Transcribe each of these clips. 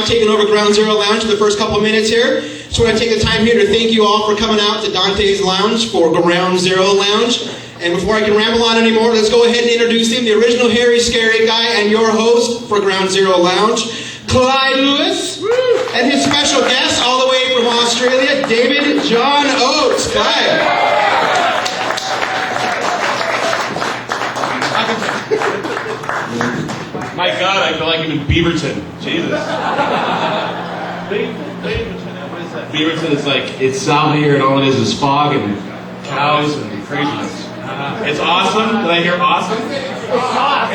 taking over Ground Zero Lounge for the first couple of minutes here. Just want to take the time here to thank you all for coming out to Dantes Lounge for Ground Zero Lounge. And before I can ramble on anymore, let's go ahead and introduce him, the original hairy, scary guy and your host for Ground Zero Lounge, Clyde Lewis, and his special guest all the way from Australia, David John Oates. Clyde. My God, I feel like I'm in Beaverton. Jesus. Beaverton, what is that? Beaverton is like, it's out here and all it is fog and cows and craziness. It's awesome. Did I hear awesome?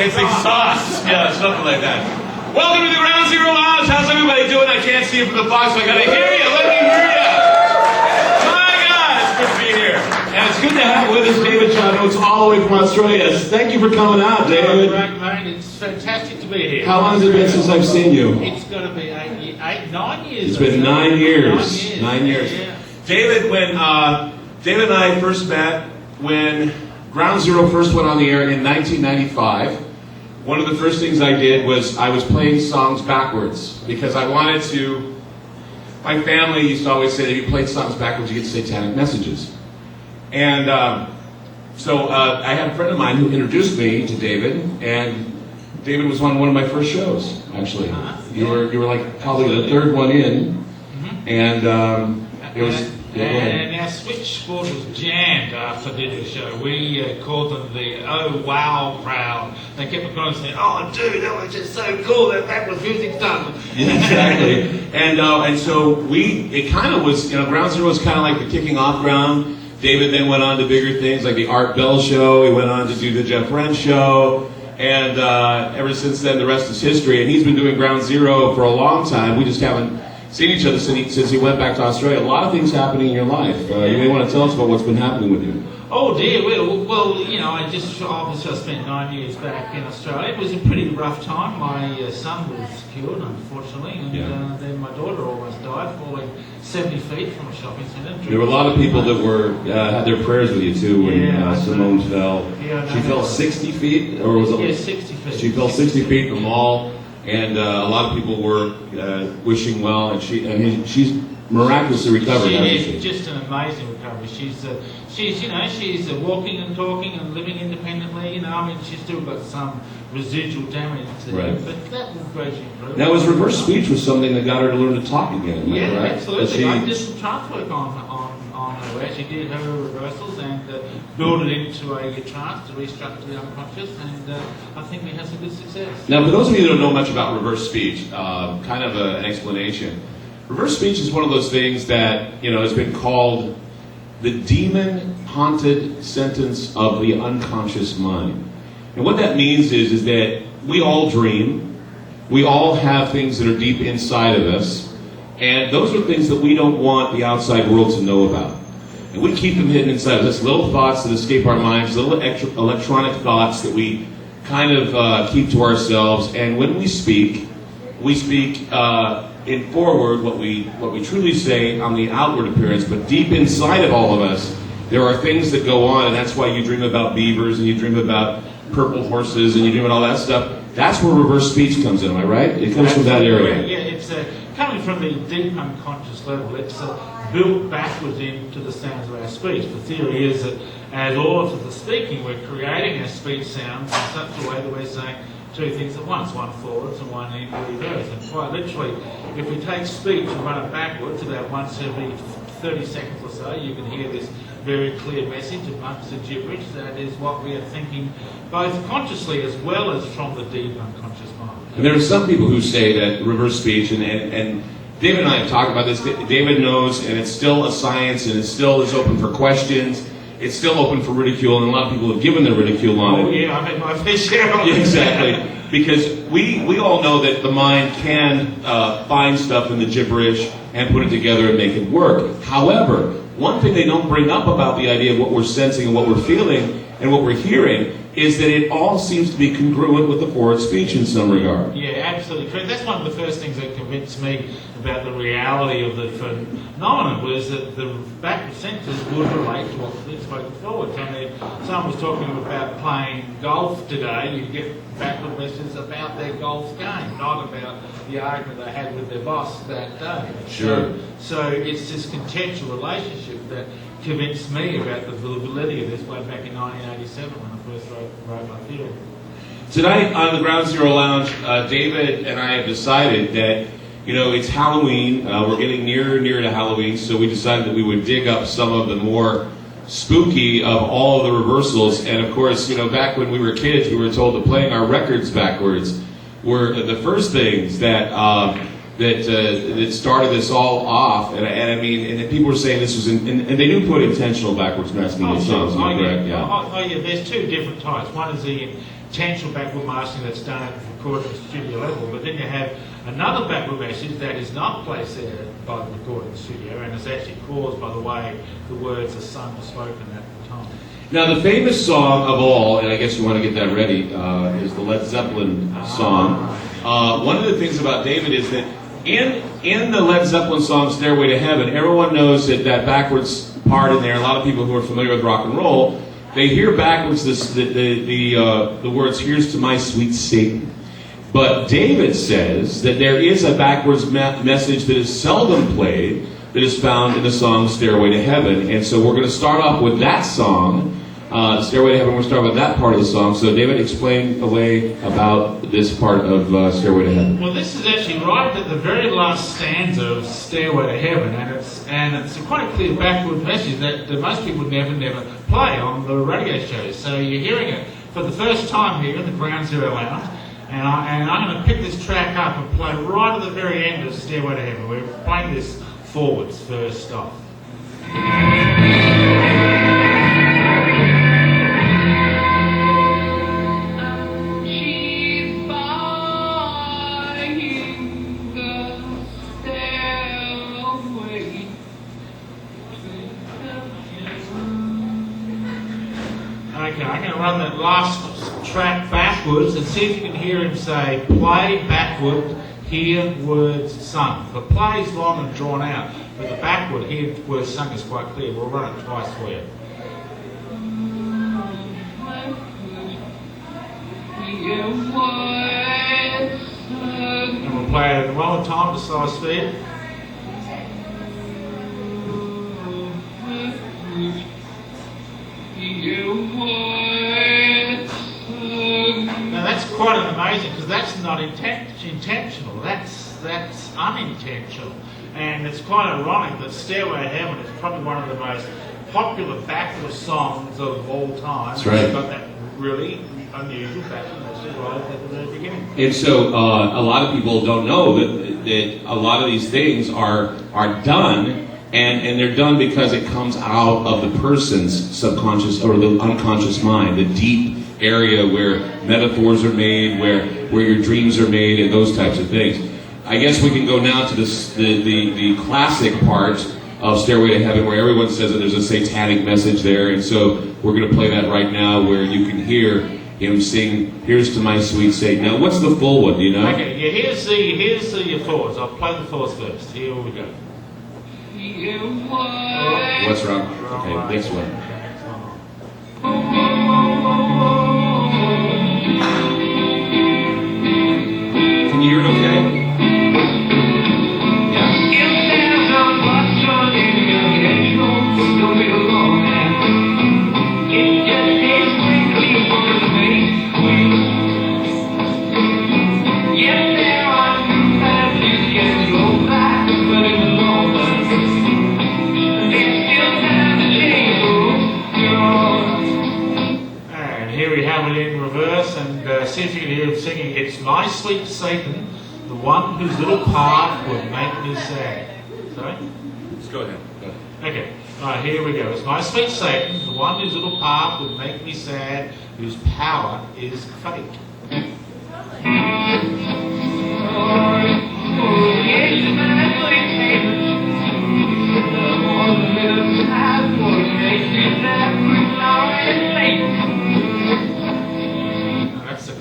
It's exhaust. Yeah, something like that. Welcome to the Ground Zero Lounge. How's everybody doing? I can't see you from the box, so I gotta hear you. Let me hear you. My God, it's good to be here. And it's good to have with us David John Oates all the way from Australia. Thank you for coming out, David. Right, mate. It's fantastic to be here. How long has it been since I've seen you? It's got to be 9 years. It's been 9 years. 9 years. Yeah. David, when David and I first met, when Ground Zero first went on the air in 1995, one of the first things I did was I was playing songs backwards because I wanted to. My family used to always say that if you played songs backwards, you get satanic messages. And so I had a friend of mine who introduced me to David, and David was on one of my first shows, actually. You were like probably the third one in, and it was... And our switchboard was jammed after the show. We called them the "Oh Wow" crowd. They kept on saying, "Oh, dude, that was just so cool. That backwards music stuff." Yeah, exactly. And so it kind of was, Ground Zero was kind of like the kicking off ground. David then went on to bigger things like the Art Bell show. He went on to do the Jeff Wren show. And ever since then, the rest is history. And he's been doing Ground Zero for a long time. We just haven't seen each other since he went back to Australia. A lot of things happening in your life. You may want to tell us about what's been happening with you. Oh dear, well, I obviously spent 9 years back in Australia. It was a pretty rough time. My son was killed, unfortunately, and then my daughter almost died, falling 70 feet from a shopping centre. There were a lot of people that had their prayers with you too when Simone fell. Yeah, she fell 60 feet, or was it? Yeah, 60 feet. She fell 60 feet from the mall, and a lot of people were wishing well, and she's miraculously recovered. She is just an amazing recovery. She's walking and talking and living independently. She's still got some residual damage to her, but that will gradually improve. Now, was reverse speech was something that got her to learn to talk again? Yeah, right? absolutely. I did some trance work on her where she did her reversals and built it into a trance to restructure the unconscious, and I think we had some good success. Now, for those of you that don't know much about reverse speech, kind of an explanation. Reverse speech is one of those things that has been called the demon-haunted sentence of the unconscious mind. And what that means is that we all dream, we all have things that are deep inside of us, and those are things that we don't want the outside world to know about. And we keep them hidden inside of us, little thoughts that escape our minds, little electronic thoughts that we kind of keep to ourselves. And when we speak in forward what we truly say on the outward appearance, but deep inside of all of us, there are things that go on, and that's why you dream about beavers, and you dream about purple horses, and you dream about all that stuff. That's where reverse speech comes in, am I right? It comes from that area. Yeah, it's coming from the deep unconscious level. It's built backwards into the sounds of our speech. The theory is that as all of the speaking, we're creating our speech sounds in such a way that we're saying two things at once, one forwards and one in reverse. And quite literally, if we take speech and run it backwards about once every 30 seconds or so, you can hear this very clear message amongst the gibberish. That is what we are thinking, both consciously as well as from the deep unconscious mind. And there are some people who say that reverse speech, and David and I have talked about this. David knows, and it's still a science, and it still is open for questions. It's still open for ridicule, and a lot of people have given their ridicule on it. Oh yeah, I've had my fair share of it. Exactly. Because we all know that the mind can find stuff in the gibberish and put it together and make it work. However, one thing they don't bring up about the idea of what we're sensing and what we're feeling and what we're hearing is that it all seems to be congruent with the forward speech in some regard. Yeah, absolutely correct. That's one of the first things that convinced me about the reality of the phenomenon, was that the backward sentences would relate to what's been spoken forwards. I mean, someone was talking about playing golf today, you get backward messages about their golf game, not about the argument they had with their boss that day. Sure. So it's this contextual relationship that convinced me about the validity of this way back in 1987 when I first wrote my theory. Tonight on the Ground Zero Lounge, David and I have decided that, it's Halloween. We're getting nearer and nearer to Halloween, so we decided that we would dig up some of the more spooky of all of the reversals. And of course, back when we were kids, we were told that playing our records backwards were the first things that started this all off. And I mean, and people were saying this was, and they do put intentional backwards masking in songs, am I correct? Yeah. There's two different types. One is the intentional backward masking that's done at the recording studio level, but then you have another backward message that is not placed there by the recording studio and is actually caused by the way the words are sung or spoken at the time. Now, the famous song of all, and I guess you want to get that ready, is the Led Zeppelin song. One of the things about David is that in the Led Zeppelin song Stairway to Heaven, everyone knows that backwards part in there, a lot of people who are familiar with rock and roll, they hear backwards the words, "Here's to my sweet Satan." But David says that there is a backwards message that is seldom played, that is found in the song Stairway to Heaven. And so we're going to start off with that song, Stairway to Heaven. We're going to start with that part of the song. So David, explain away about this part of Stairway to Heaven. Well, this is actually right at the very last stanza of Stairway to Heaven, and it's quite a clear backward message that most people never play on the radio shows. So you're hearing it for the first time here in the Ground Zero Lounge, and I'm going to pick this track up and play right at the very end of Stairway to Heaven. We're playing this forwards first off. Okay, I'm going to run that last track backwards and see if you can hear him say, "Play backward, hear words sung." The play is long and drawn out, but the backward, hear words sung is quite clear. We'll run it twice for you. And we'll play it one more time to slow speed. Now that's quite an amazing, because that's not intentional. That's unintentional, and it's quite ironic that "Stairway to Heaven" is probably one of the most popular backward songs of all time. That's right. It's got that really unusual backward message right at the very beginning. And so a lot of people don't know that a lot of these things are done. And they're done because it comes out of the person's subconscious or the unconscious mind, the deep area where metaphors are made, where your dreams are made, and those types of things. I guess we can go now to the classic part of Stairway to Heaven, where everyone says that there's a satanic message there. And so we're going to play that right now, where you can hear him sing, "Here's to my sweet Satan." Now, what's the full one? Do you know? Okay, yeah, here's the chords. I'll play the chords first. Here we go. What's wrong? Okay, next one. Can you hear it okay? See if you can hear him singing, "It's my sweet Satan, the one whose little path would make me sad." Sorry? Just go ahead. Okay. All right, here we go. "It's my sweet Satan, the one whose little path would make me sad, whose power is fate."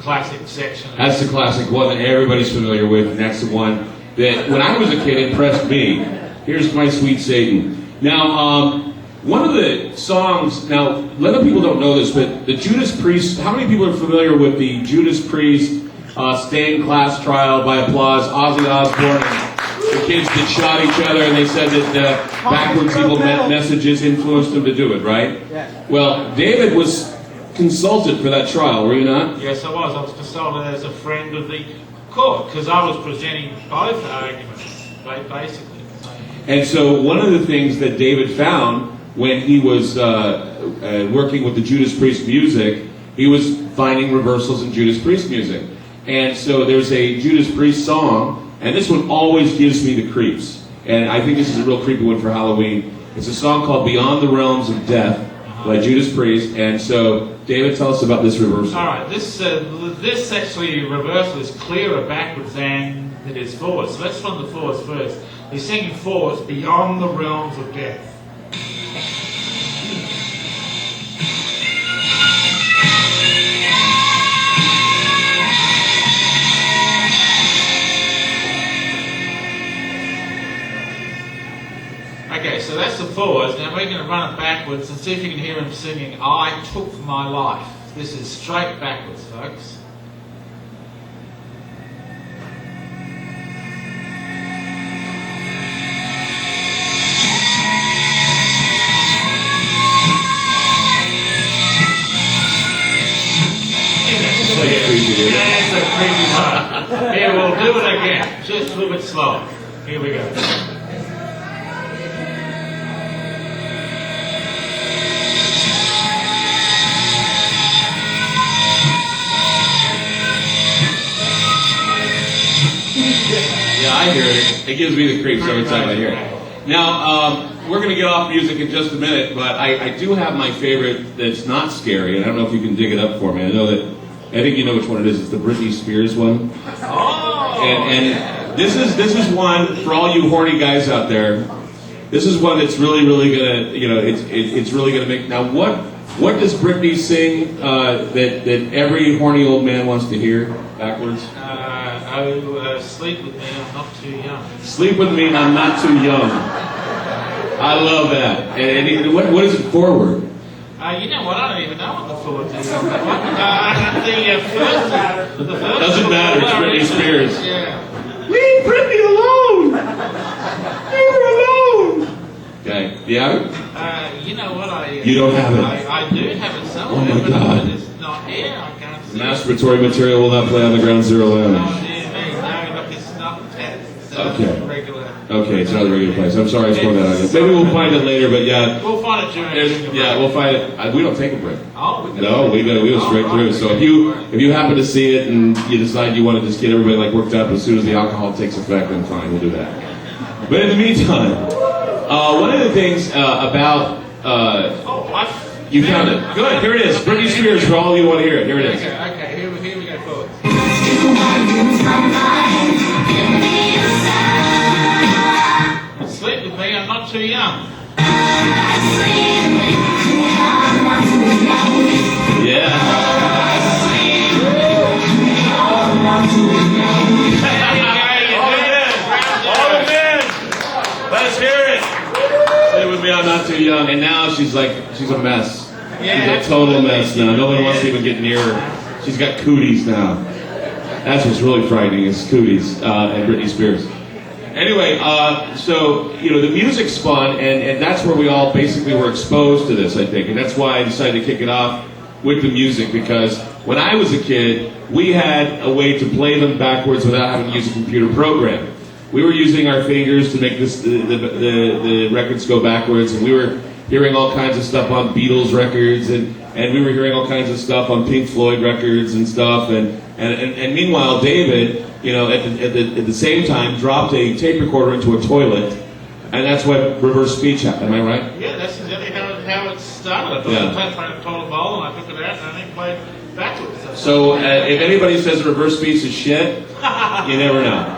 classic section. That's the classic one that everybody's familiar with, and that's the one that, when I was a kid, impressed me. Here's My Sweet Satan. Now, one of the songs, now, a lot of people don't know this, but the Judas Priest, how many people are familiar with the Judas Priest stained glass trial by applause, Ozzy Osbourne, and the kids that shot each other, and they said that backwards evil messages influenced them to do it, right? Yes. Well, David was consulted for that trial, were you not? Yes, I was. I was consulted as a friend of the court because I was presenting both arguments, basically. And so one of the things that David found when he was working with the Judas Priest music, he was finding reversals in Judas Priest music. And so there's a Judas Priest song, and this one always gives me the creeps. And I think this is a real creepy one for Halloween. It's a song called Beyond the Realms of Death by Judas Priest. And so, David, tell us about this reversal. All right, this actually reversal is clearer backwards than it is forwards. So let's run the forwards first. He's singing forwards, Beyond the Realms of Death. Okay, so that's the forwards. Now we're going to run it backwards and see if you can hear him singing, I Took My Life. This is straight backwards, folks. That's a creepy part. Here, we'll do it again. Just a little bit slower. Here we go. Yeah, I hear it. It gives me the creeps every time I hear it. Now, we're going to get off music in just a minute, but I do have my favorite that's not scary, and I don't know if you can dig it up for me. I think you know which one it is. It's the Britney Spears one. Oh! And this is one, for all you horny guys out there, this is one that's really going to, it's really going to make... Now, what does Britney sing that every horny old man wants to hear backwards? Sleep with me, I'm not too young. Sleep with me, I'm not too young. I love that. And what is it forward? You know what? I don't even know what the forward is. The first Doesn't matter. It's Britney Spears. Yeah. Leave Britney alone. Leave her alone. Okay. Yeah. You know what? You don't have it. I do have it somewhere. Oh my God. But it's not here. I can't see. Masturbatory material will not play on the Ground Zero Lounge. Oh, dear me. No, look, it's not Okay. regular. Okay, it's not a regular place. I'm sorry I spoke that out. Maybe we'll find it later, but yeah. We'll find it during. Yeah, we'll find it. We don't take a break. Oh, No, we go straight through. So if you happen to see it and you decide you want to just get everybody like worked up as soon as the alcohol takes effect, then fine, we'll do that. But in the meantime, one of the things about you found it. Good, here it is. Britney Spears for all of you who want to hear it. Here it is. Okay, here we go forward. Sleep with me, I'm not too young. Yeah. Let's hear it. Stay with me, I'm not too young. And now she's a mess. Yeah. She's a total mess now. No one wants to even get near her. She's got cooties now. That's what's really frightening is cooties and Britney Spears. Anyway, so, the music's fun, and that's where we all basically were exposed to this, I think. And that's why I decided to kick it off with the music, because when I was a kid, we had a way to play them backwards without having to use a computer program. We were using our fingers to make the records go backwards, and we were hearing all kinds of stuff on Beatles records, and we were hearing all kinds of stuff on Pink Floyd records and stuff, and meanwhile, David, at the same time, dropped a tape recorder into a toilet, and that's what reverse speech happened. Am I right? Yeah, that's exactly how it started. I thought I told a bowl, and I took it out, and I think played backwards. So if anybody says reverse speech is shit, you never know.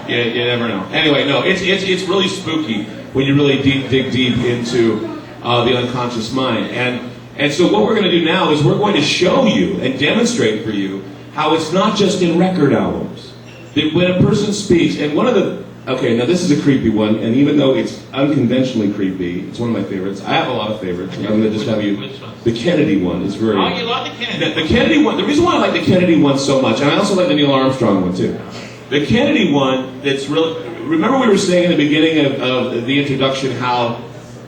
You never know. Anyway, no, it's really spooky when you really dig deep into the unconscious mind. And so what we're going to do now is we're going to show you and demonstrate for you how it's not just in record albums. That when a person speaks, and one of the, okay, now this is a creepy one, and even though it's unconventionally creepy, it's one of my favorites. I have a lot of favorites, and I'm going to just have you. The Kennedy one is very... Oh, you like the Kennedy? The Kennedy one, the reason why I like the Kennedy one so much, and I also like the Neil Armstrong one too. The Kennedy one, that's really... Remember we were saying in the beginning of the introduction how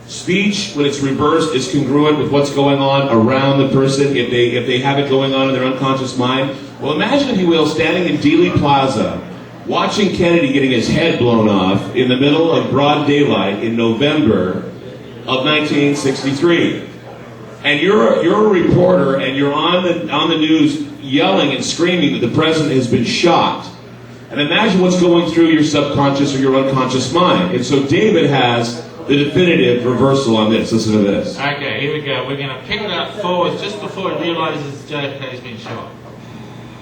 speech, when it's reversed, is congruent with what's going on around the person if they have it going on in their unconscious mind? Well, imagine, if you will, standing in Dealey Plaza, watching Kennedy getting his head blown off in the middle of broad daylight in November of 1963. And you're a reporter, and you're on the news yelling and screaming that the president has been shot. And imagine what's going through your subconscious or your unconscious mind. And so David has the definitive reversal on this. Listen to this. Okay, here we go. We're going to pick it up forward just before he realizes JFK's been shot.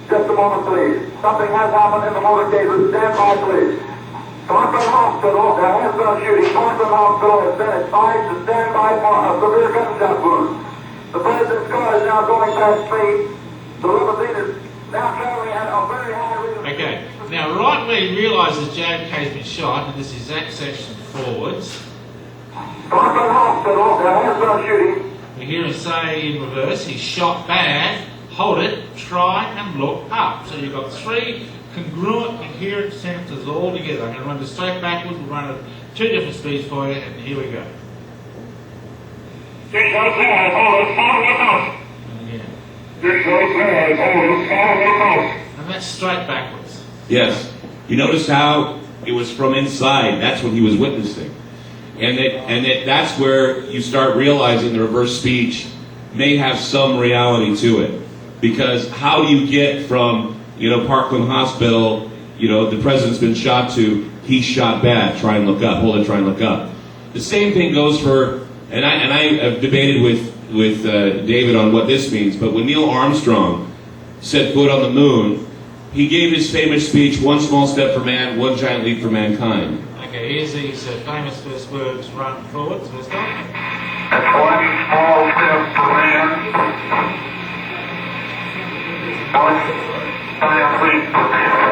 Just a moment, please. Something has happened in the motorcade. Stand by, please. Portland Hospital, there has been a shooting. Portland Hospital has been advised to stand by for a severe gunshot wound. The president's car is now going past speed. The limousine is now traveling at a very high rate. Okay, now right when he realises JFK's been shot, and this is exact section forwards, Portland Hospital, there has been a shooting. we hear him say in reverse, he's shot bad, hold it, try and look up. So you've got three congruent, coherent sentences all together. I'm going to run this straight backwards, we'll run it at two different speeds for you, and here we go. And again. And that's straight backwards. Yes. You notice how it was from inside. That's what he was witnessing. And that's where you start realizing the reverse speech may have some reality to it. Because how do you get from, Parkland Hospital, the president's been shot, to he's shot bad, try and look up, hold it, try and look up. The same thing goes for, and I have debated with David on what this means, but when Neil Armstrong set foot on the moon, he gave his famous speech, "One small step for man, one giant leap for mankind." Okay, here's these famous first words run forwards. Let's go. One small step for man, one giant leap for man.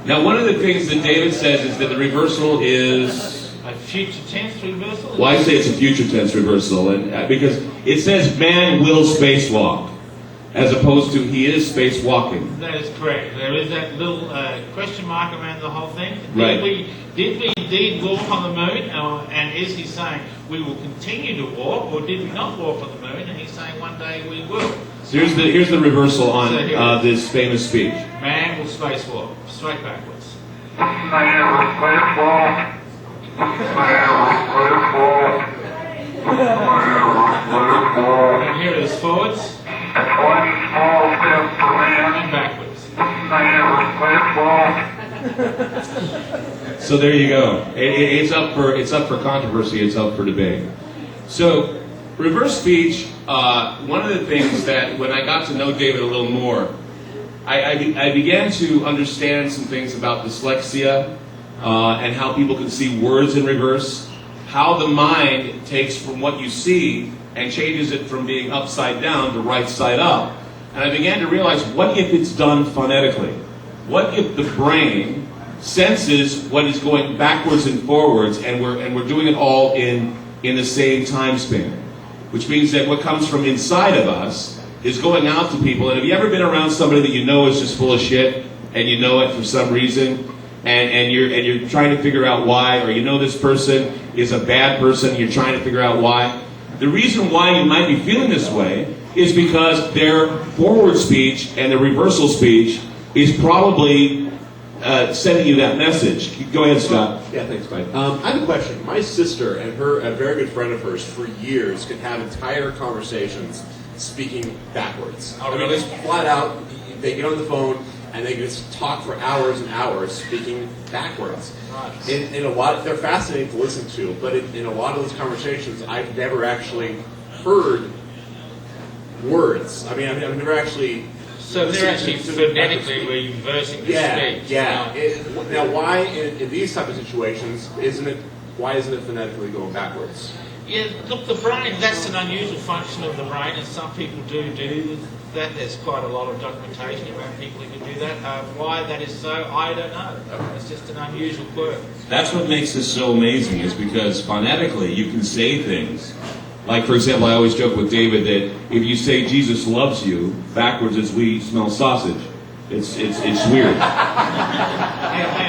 Now, one of the things that David says is that the reversal is... A future tense reversal? Well, I say it's a future tense reversal, and because it says man will spacewalk, as opposed to he is spacewalking. That is correct. There is that little question mark around the whole thing. Right. Did we indeed walk on the moon? And is he saying we will continue to walk, or did we not walk on the moon? And he's saying one day we will. So here's the reversal on this famous speech. Man will spacewalk, straight backwards. Man will spacewalk. And here it is forwards One small step for man, and backwards. So there you go. It's up for controversy. It's up for debate. So reverse speech. One of the things that when I got to know David a little more, I began to understand some things about dyslexia and how people can see words in reverse. How the mind takes from what you see and changes it from being upside down to right side up. And I began to realize, what if it's done phonetically? What if the brain senses what is going backwards and forwards, and we're doing it all in the same time span? Which means that what comes from inside of us is going out to people. And have you ever been around somebody that you know is just full of shit, and you know it for some reason, and you're trying to figure out why, or you know this person is a bad person, and you're trying to figure out why? The reason why you might be feeling this way is because their forward speech and their reversal speech is probably sending you that message. Go ahead, Scott. Yeah, thanks, Clyde. I have a question. My sister and a very good friend of hers for years could have entire conversations speaking backwards. Oh, I mean, really? just flat out, they get on the phone and they just talk for hours and hours speaking backwards. Right. In a lot, they're fascinating to listen to, but in a lot of those conversations, I've never actually heard words. I mean, I've never actually... So they're actually phonetically reversing the speech. Yeah. Now, why in these type of situations why isn't it phonetically going backwards? Yeah, look, the brain, that's an unusual function of the brain, and some people do that. There's quite a lot of documentation around people who can do that. Why that is so, I don't know. It's just an unusual quirk. That's what makes this so amazing, is because phonetically you can say things. Like, for example, I always joke with David that if you say Jesus loves you, backwards it's we smell sausage. It's weird. Hey,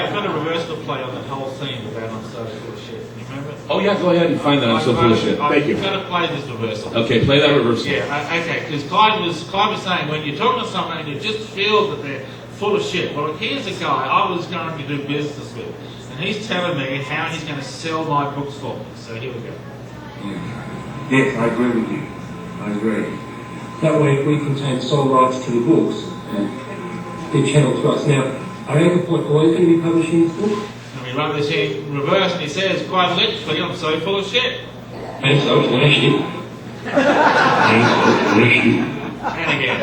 I've got a reversal play on that whole theme about I'm so full of shit. You remember? Oh yeah, go ahead and find that. I'm so full of shit. Thank you. I've got to play this reversal. Okay, play that reversal. Yeah, okay, because Clyde was saying when you're talking to someone and you just feel that they're full of shit. Well, here's a guy I was going to do business with, and he's telling me how he's going to sell my books for me. So here we go. Yes, I agree with you. I agree. That way, if we contain sole rights to the books, they're channeled to us. Now, are Anchor Point always going to be publishing this book? And we run this in reverse, and he says, quite literally, I'm so full of shit. And so full of shit. And so full of shit. And again.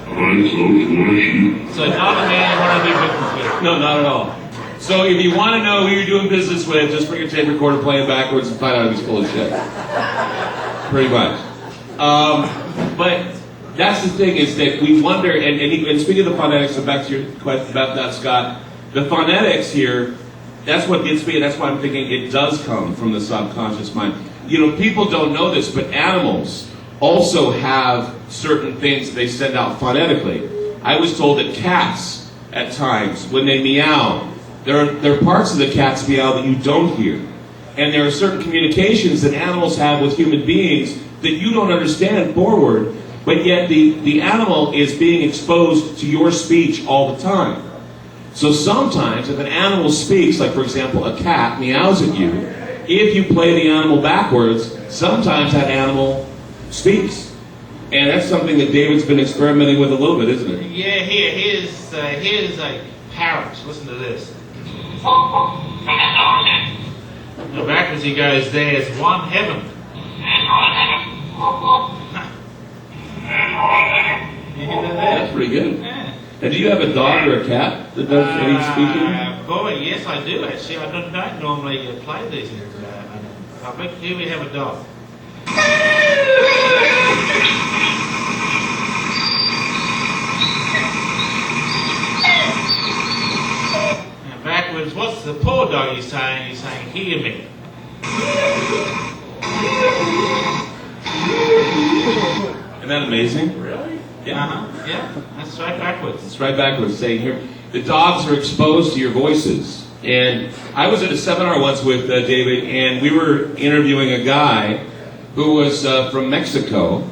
And so full of shit. So not a man you want to do business with. No, not at all. So if you want to know who you're doing business with, just bring your tape recorder, play it backwards, and find out if he's full of shit. Pretty much. But that's the thing, is that we wonder, and speaking of the phonetics, so back to your question about that, Scott, the phonetics here, that's what gets me, and that's why I'm thinking it does come from the subconscious mind. You know, people don't know this, but animals also have certain things they send out phonetically. I was told that cats, at times, when they meow, there are parts of the cat's meow that you don't hear. And there are certain communications that animals have with human beings that you don't understand forward, but yet the animal is being exposed to your speech all the time. So sometimes if an animal speaks, like for example a cat meows at you, if you play the animal backwards, sometimes that animal speaks. And that's something that David's been experimenting with a little bit, isn't it? Yeah, here's a parrot. Listen to this. Now backwards he goes, there's one heaven. You hear that there? That's pretty good. Yeah. And do you have a dog or a cat that does any speaking? Boy, yes I do actually. I don't normally play these in public. Here we have a dog. Now backwards, what's the poor doggy saying? He's saying, hear me. Isn't that amazing? Really? Yeah. Yeah, that's right backwards. It's right backwards, saying here, the dogs are exposed to your voices. And I was at a seminar once with David, and we were interviewing a guy who was from Mexico.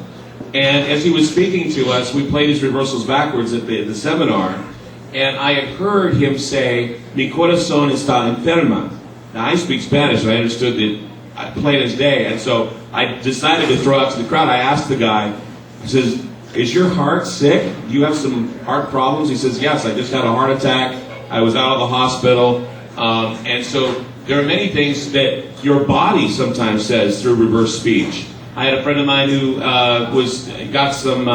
And as he was speaking to us, we played his reversals backwards at the seminar. And I had heard him say, "Mi corazón está enferma." Now, I speak Spanish, and I understood that plain as day. And so I decided to throw out to the crowd. I asked the guy, I says, "Is your heart sick? Do you have some heart problems?" He says, "Yes, I just had a heart attack. I was out of the hospital." And so there are many things that your body sometimes says through reverse speech. I had a friend of mine who got some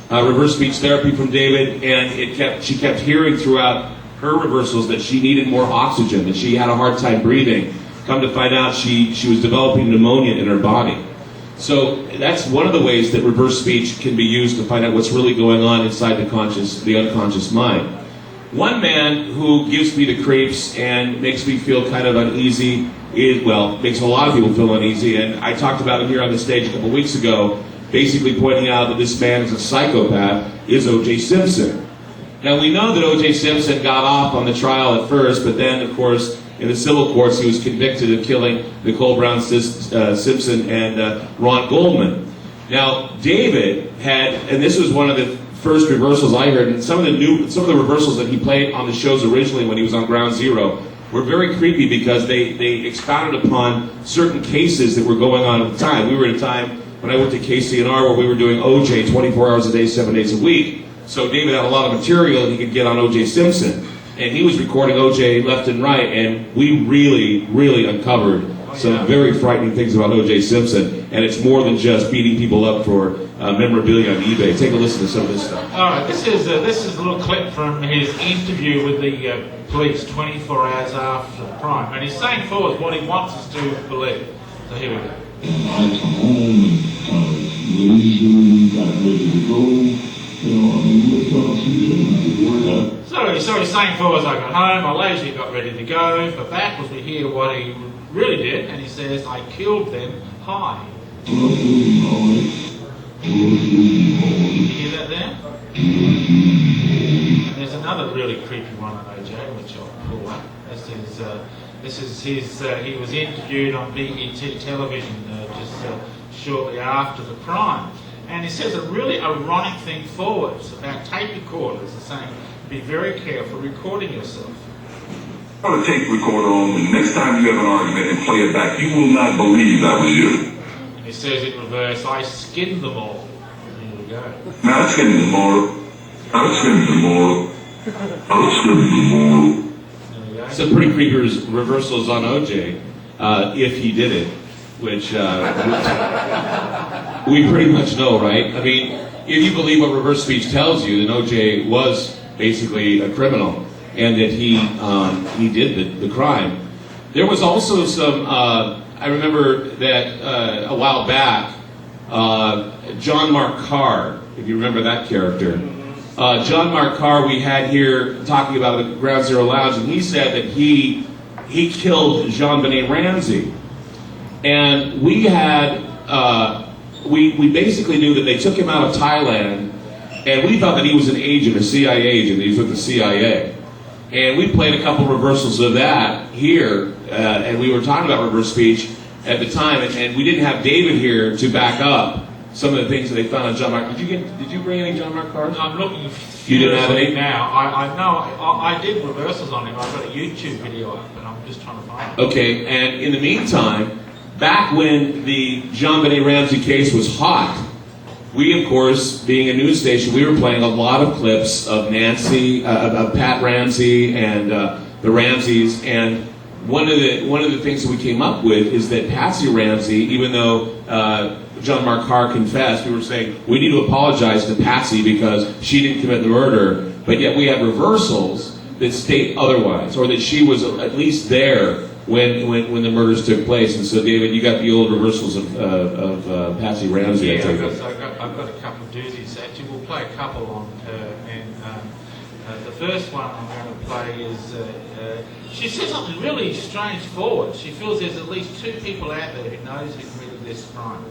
reverse speech therapy from David, and she kept hearing throughout her reversals that she needed more oxygen, that she had a hard time breathing. Come to find out, she was developing pneumonia in her body. So that's one of the ways that reverse speech can be used to find out what's really going on inside the unconscious mind. One man who gives me the creeps and makes me feel kind of uneasy, makes a lot of people feel uneasy, and I talked about him here on the stage a couple weeks ago, basically pointing out that this man is a psychopath, is O.J. Simpson. Now we know that O.J. Simpson got off on the trial at first, but then, of course, in the civil courts, he was convicted of killing Nicole Brown Simpson and Ron Goldman. Now, David had, and this was one of the first reversals I heard, and some of the reversals that he played on the shows originally when he was on Ground Zero were very creepy because they expounded upon certain cases that were going on at the time. We were at a time when I went to KCNR where we were doing OJ 24 hours a day, 7 days a week. So David had a lot of material he could get on O.J. Simpson. And he was recording O.J. left and right, and we really, really uncovered some very frightening things about O.J. Simpson. And it's more than just beating people up for memorabilia on eBay. Take a listen to some of this stuff. All right, this is a little clip from his interview with the police 24 hours after the crime. And he's saying forward what he wants us to believe. So here we go. And I come home and kind of leisurely got ready to go. You know, I mean, we thought a few things. So he's saying for as I got home, I leisurely got ready to go. But backwards we hear what he really did, and he says, I killed them high. Did you hear that there? And there's another really creepy one on OJ, which I'll pull up. This is his. He was interviewed on BET television just shortly after the crime, and he says a really ironic thing forwards about tape recorders. He's saying, "Be very careful recording yourself." Put a tape recorder on, and next time you have an argument and play it back, you will not believe that was you. He says in reverse, "I skinned them all." Here we go. Now let's get into the moral. Now let's get into the moral. Now let's get into the moral. Some pretty creepy reversals on OJ, if he did it, which we pretty much know, right? I mean, if you believe what reverse speech tells you, then OJ was basically a criminal, and that he did the crime. There was also some, I remember that a while back, John Mark Carr, if you remember that character. John Mark Carr we had here talking about the Ground Zero Lounge, and he said that he killed Jean-Benet Ramsey. And we had, we basically knew that they took him out of Thailand, and we thought that he was an agent, a CIA agent, that he was with the CIA. And we played a couple reversals of that here, and we were talking about reverse speech at the time, and we didn't have David here to back up some of the things that they found on John Mark. Did you bring any John Mark cards? I'm looking. You didn't have any? Now. I know I did reversals on him. I've got a YouTube video up, and I'm just trying to find it. Okay, and in the meantime, back when the Jean-Benet Ramsey case was hot, we, of course, being a news station, we were playing a lot of clips of Nancy, of Pat Ramsey, and the Ramseys. And one of the things that we came up with is that Patsy Ramsey, even though John Mark Carr confessed, we were saying we need to apologize to Patsy because she didn't commit the murder, but yet we have reversals that state otherwise, or that she was at least there when the murders took place. And so, David, you got the old reversals of Patsy Ramsey. Yeah, I've got a couple of doozies. Actually, we'll play a couple on her. And the first one I'm going to play is she said something really strange forward. She feels there's at least two people out there who knows who committed this crime.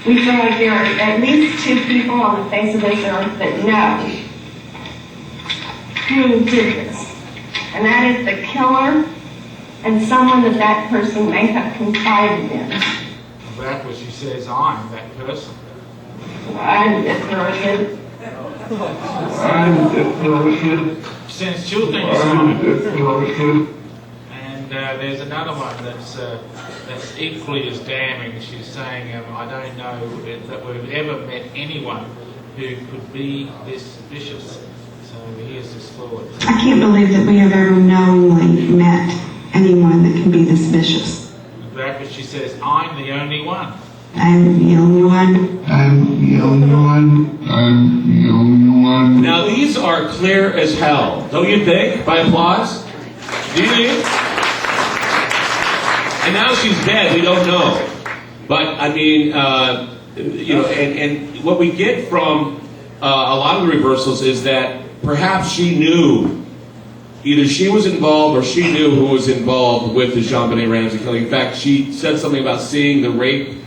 We feel like there are at least two people on the face of this earth that know who did this. And that is the killer and someone that person may have confided in. That was, she says, I'm that person. I'm that person. I'm that person. She sends children to I'm that person. And there's another one that's equally as damning. She's saying, I don't know that we've ever met anyone who could be this vicious. So here's this forward. I can't believe that we have ever knowingly met anyone that can be this vicious. Back she says, I'm the only one. I'm the only one. I'm the only one. I'm the only one. Now these are clear as hell, don't you think? By applause? Do you? And now she's dead, we don't know. But I mean, you know, and what we get from a lot of the reversals is that perhaps she knew, either she was involved or she knew who was involved with the Jean-Benet Ramsey killing. In fact, she said something about seeing the rape,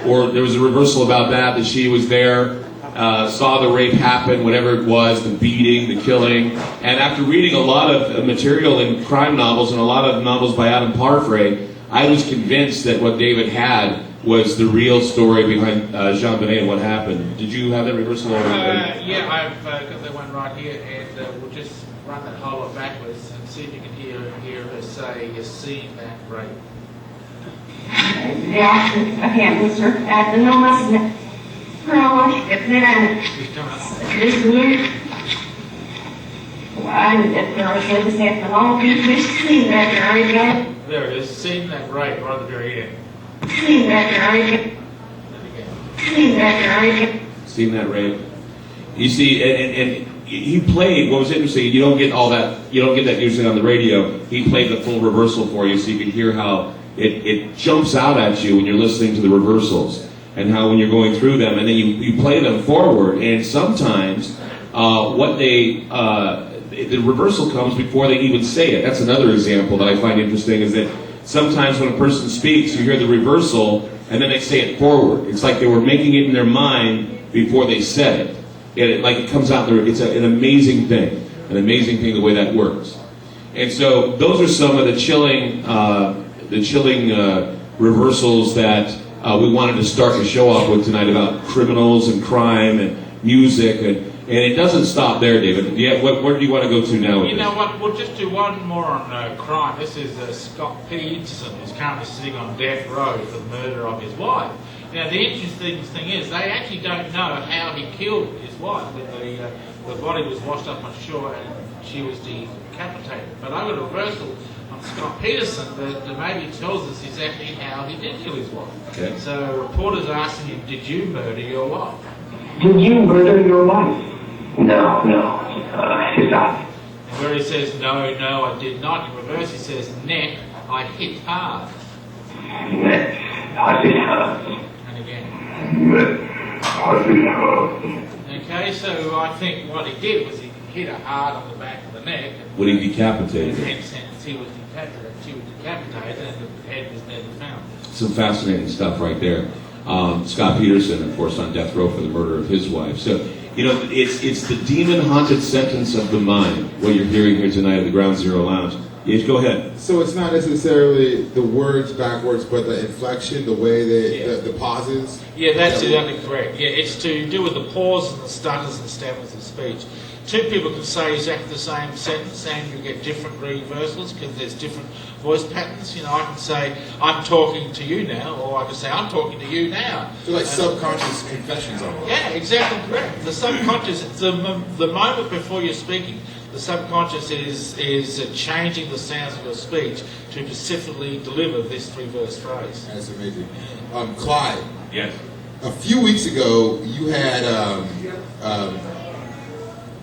or there was a reversal about that she was there, saw the rape happen, whatever it was, the beating, the killing. And after reading a lot of material in crime novels and a lot of novels by Adam Parfrey, I was convinced that what David had was the real story behind Jean-Benet and what happened. Did you have that reversal? Yeah, I've got the one right here, and we'll just run that whole lot backwards and see if you can hear her say, you've seen that rape. Ja, okay, Mr. Den nummern från this new one that there was a set of all people seen that area. There it is, seen that rape right at the very end. Seen that area. Seen that area. Seen that rape. You see, and he played, what was interesting, you don't get all that, you don't get that usually on the radio. He played the full reversal for you so you could hear how it jumps out at you when you're listening to the reversals, and how when you're going through them, and then you play them forward, and sometimes the reversal comes before they even say it. That's another example that I find interesting, is that sometimes when a person speaks, you hear the reversal, and then they say it forward. It's like they were making it in their mind before they said it. It comes out there. It's an amazing thing the way that works. And so those are some of the chilling reversals that we wanted to start the show off with tonight, about criminals and crime and music, and it doesn't stop there, David. Yeah, where do you want to go to now? You know what? We'll just do one more on crime. This is Scott Peterson, who's currently sitting on death row for the murder of his wife. Now, the interesting thing is, they actually don't know how he killed his wife. The body was washed up on shore and she was decapitated. But I got a reversal on Scott Peterson that maybe tells us exactly how he did kill his wife. Okay. So reporters are asking him, did you murder your wife? Did you murder your wife? No, I did not. And where he says, no, I did not, in reverse he says, neck, I hit hard. Neck, I hit hard. And again. Neck, I hit hard. Okay, so I think what he did was he hit her hard on the back of the neck. When he decapitated her. And hence he was decapitated and the head was never found. Some fascinating stuff right there. Scott Peterson, of course, on death row for the murder of his wife. So, it's the demon-haunted sentence of the mind, what you're hearing here tonight at the Ground Zero Lounge. Yes, go ahead. So it's not necessarily the words backwards, but the inflection, the way the pauses? Yeah, that's exactly correct. Yeah, it's to do with the pause and the stutters and stammers of speech. Two people can say exactly the same sentence and you get different reversals because there's different voice patterns. I can say, I'm talking to you now, or I can say, I'm talking to you now. So like subconscious confessions almost. Yeah, exactly correct. The subconscious, the moment before you're speaking, the subconscious is changing the sounds of your speech to specifically deliver this three-verse phrase. That's amazing. Clyde. Yes. A few weeks ago, you had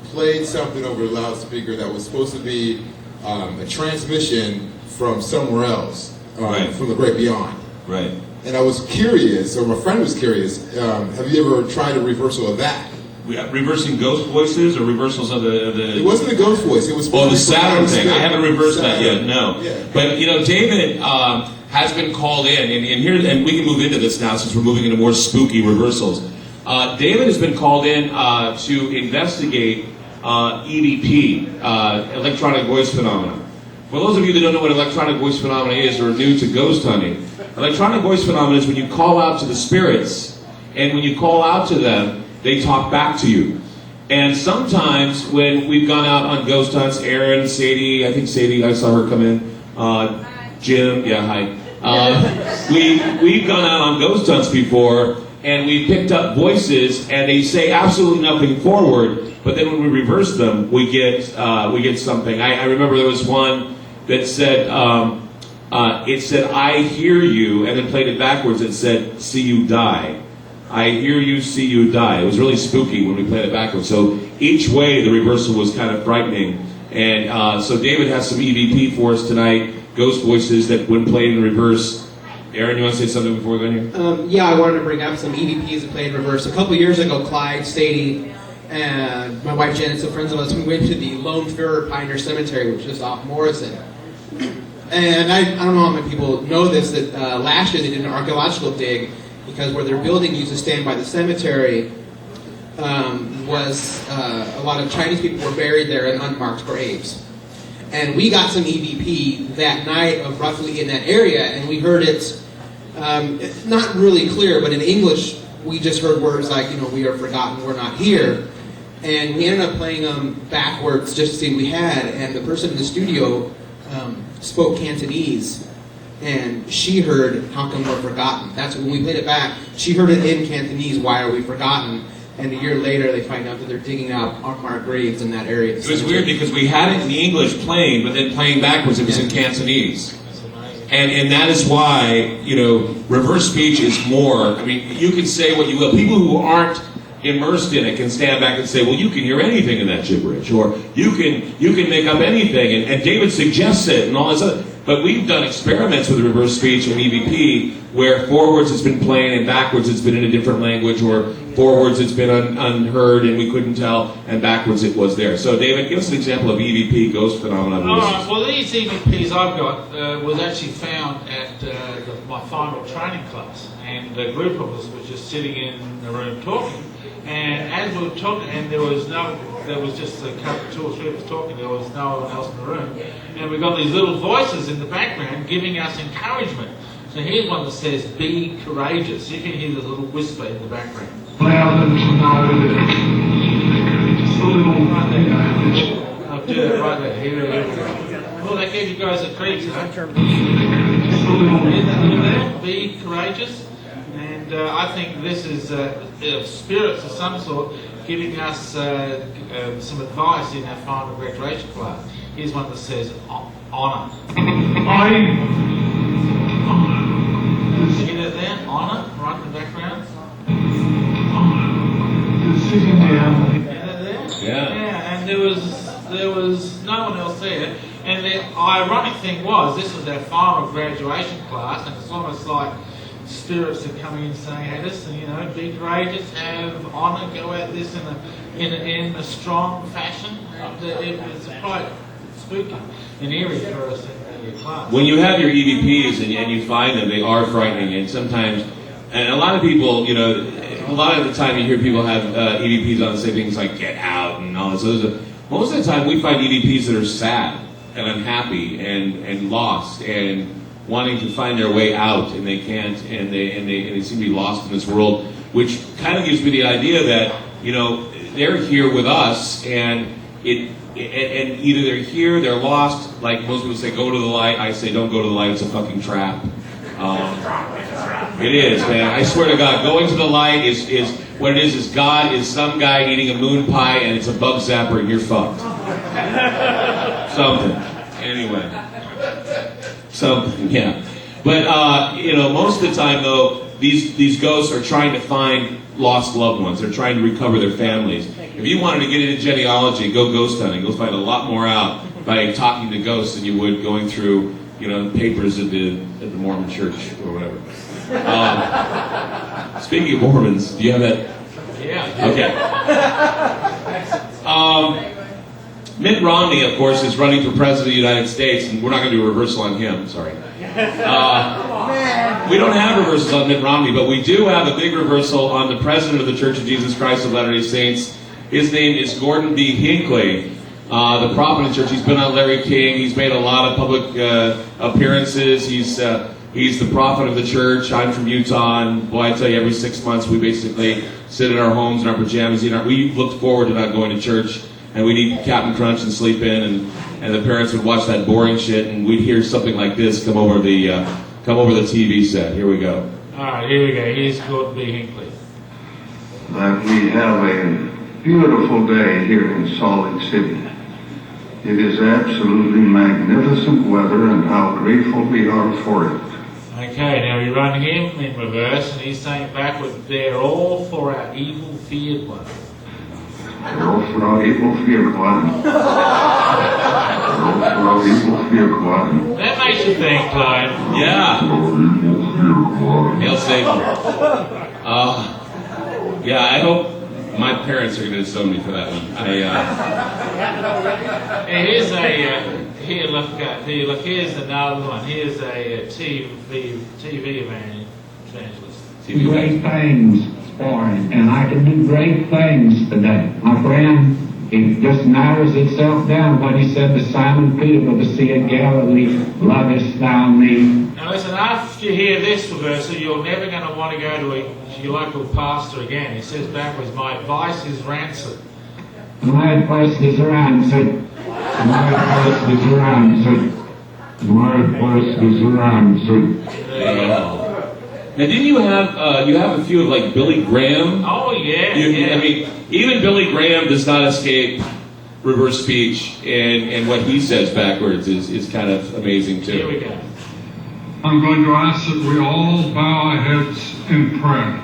played something over a loudspeaker that was supposed to be a transmission from somewhere else, right, from the great beyond. Right. And I was curious, or my friend was curious, have you ever tried a reversal of that? Reversing ghost voices or reversals of the... It wasn't a ghost voice. It was... the Saturn thing. I haven't reversed that yet, no. Yeah. But, David has been called in, and we can move into this now since we're moving into more spooky reversals. David has been called in to investigate EVP, electronic voice phenomena. For those of you that don't know what electronic voice phenomena is or are new to ghost hunting, electronic voice phenomena is when you call out to the spirits, and when you call out to them, they talk back to you. And sometimes when we've gone out on ghost hunts, Aaron, Sadie, I think Sadie, I saw her come in, Jim, yeah, hi. We've gone out on ghost hunts before, and we picked up voices, and they say absolutely nothing forward, but then when we reverse them, we get something. I remember there was one that said, it said, I hear you, and then played it backwards, it said, see you die. I hear you, see you die. It was really spooky when we played it backwards. So each way, the reversal was kind of frightening. And so David has some EVP for us tonight, ghost voices that when played in reverse. Aaron, you want to say something before we go here? Yeah, I wanted to bring up some EVPs that played in reverse. A couple years ago, Clyde, Sadie, and my wife Janet, some friends of us, we went to the Lone Fir Pioneer Cemetery, which is off Morrison. And I don't know how many people know this, that last year they did an archaeological dig because where their building used to stand by the cemetery was a lot of Chinese people were buried there in unmarked graves. And we got some EVP that night of roughly in that area, and we heard it, not really clear, but in English, we just heard words like, we are forgotten, we're not here. And we ended up playing them backwards just to see what we had, and the person in the studio spoke Cantonese, and she heard, how come we're forgotten? That's when we played it back, she heard it in Cantonese, why are we forgotten? And a year later, they find out that they're digging out unmarked graves in that area. It was weird because we had it in the English playing, but then playing backwards, it was in Cantonese. And that is why, reverse speech is more, you can say what you will. People who aren't immersed in it can stand back and say, well, you can hear anything in that gibberish, or you can make up anything, and David suggests it, and all this other. But we've done experiments with reverse speech and EVP where forwards it's been playing and backwards it's been in a different language, or forwards it's been unheard and we couldn't tell, and backwards it was there. So David, give us an example of EVP, ghost phenomenon. All right, well these EVPs I've got was actually found at my final training class, and a group of us was just sitting in the room talking, and as we were talking, and there was just a couple, 2 or 3 of us talking, there was no one else in the room, and we got these little voices in the background giving us encouragement. So here's one that says, "Be courageous." You can hear the little whisper in the background. I'll do that right there. Here we go. Well, that gave you guys a treat, huh? Be courageous. And I think this is spirits of some sort giving us some advice in our final graduation class. Here's one that says, "Honour." See that there? Honour, right in the background. Yeah, and there was no one else there. And the ironic thing was, this was our final graduation class, and it's almost like spirits are coming and saying, "Hey, listen, be courageous, have honour, go at this in a strong fashion." And it was quite spooky and eerie for us in your class. When you have your EVPs and you find them, they are frightening, and sometimes, and a lot of people, a lot of the time you hear people have EVPs on and say things like "get out" and all this other stuff. Most of the time we find EVPs that are sad and unhappy and lost and wanting to find their way out, and they can't, and they seem to be lost in this world, which kind of gives me the idea that they're here with us, and either they're here, they're lost. Like most people say, "Go to the light." I say, "Don't go to the light. It's a fucking trap." It is, man. I swear to God, going to the light is what it is God is some guy eating a moon pie and it's a bug zapper and you're fucked. Something. Anyway. Something, yeah. But, most of the time, though, these ghosts are trying to find lost loved ones. They're trying to recover their families. If you wanted to get into genealogy, go ghost hunting. You'll find a lot more out by talking to ghosts than you would going through, papers at the Mormon church or whatever. Speaking of Mormons, do you have that? Yeah. Okay. Mitt Romney, of course, is running for president of the United States, and we're not going to do a reversal on him, sorry. We don't have reversals on Mitt Romney, but we do have a big reversal on the president of the Church of Jesus Christ of Latter-day Saints. His name is Gordon B. Hinckley, the prophet of the church. He's been on Larry King. He's made a lot of public appearances. He's the prophet of the church. I'm from Utah, and boy, I tell you, every 6 months we basically sit in our homes in our pajamas. We looked forward to not going to church, and we'd eat Captain Crunch and sleep in, and the parents would watch that boring shit, and we'd hear something like this come over the TV set. Here we go. All right, here we go. Here's Gordon B. Hinckley. That we have a beautiful day here in Salt Lake City. It is absolutely magnificent weather, and how grateful we are for it. Okay, now we run him in reverse, and he's saying backwards, "They're all for our evil feared one." They're all for our evil feared one. They're all for our evil feared one. That makes you think, Clyde. Yeah. He'll save them. Yeah, I hope my parents are going to disown me for that one. Here's here's another one. Here's a TV evangelist. Great things for him, and I can do great things today. My friend, it just narrows itself down what he said to Simon Peter by the Sea of Galilee, "Lovest thou me?" Now listen, after you hear this reversal, you're never going to want to go to your local pastor again. He says backwards, "My advice is rancid." My advice is rancid. My advice is rancid. My advice is rancid. There you go. Now, didn't you have a few of like Billy Graham? Oh yeah, I mean, even Billy Graham does not escape reverse speech, and what he says backwards is kind of amazing too. Here we go. I'm going to ask that we all bow our heads in prayer.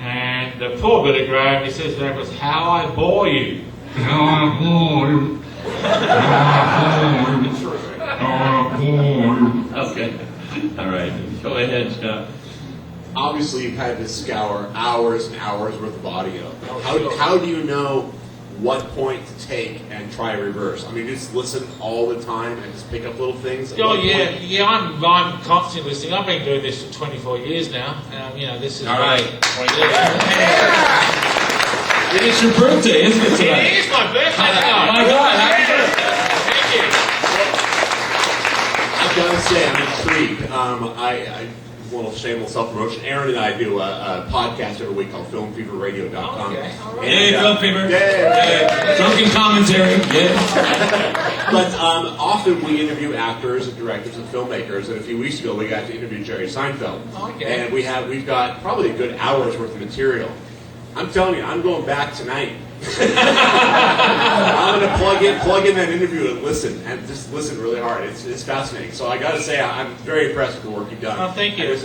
And the poor Billy Graham, he says backwards, "How I bore you." How I bore you. How I bore you. How I Okay. All right. Go ahead, Scott. Obviously, you've had to scour hours and hours worth of audio. How do you know what point to take and try reverse? I mean, just listen all the time and just pick up little things. Oh yeah, I'm constantly listening. I've been doing this for 24 years now. This is all right. It is your birthday, isn't it tonight? It is my birthday tonight. Oh my God! Happy birthday! I've Thank you. got to say, I'm intrigued. I a little shameless self-promotion. Aaron and I do a podcast every week called FilmFeverRadio.com. Okay, all right. Yay, Film Fever! Yay! Drunken commentary. Yeah. But often we interview actors and directors and filmmakers, and a few weeks ago we got to interview Jerry Seinfeld. Okay. And we've got probably a good hour's worth of material. I'm telling you, I'm going back tonight. I'm going to plug in that interview and listen really hard. It's fascinating. So I got to say, I'm very impressed with the work you've done. Oh, thank you. It's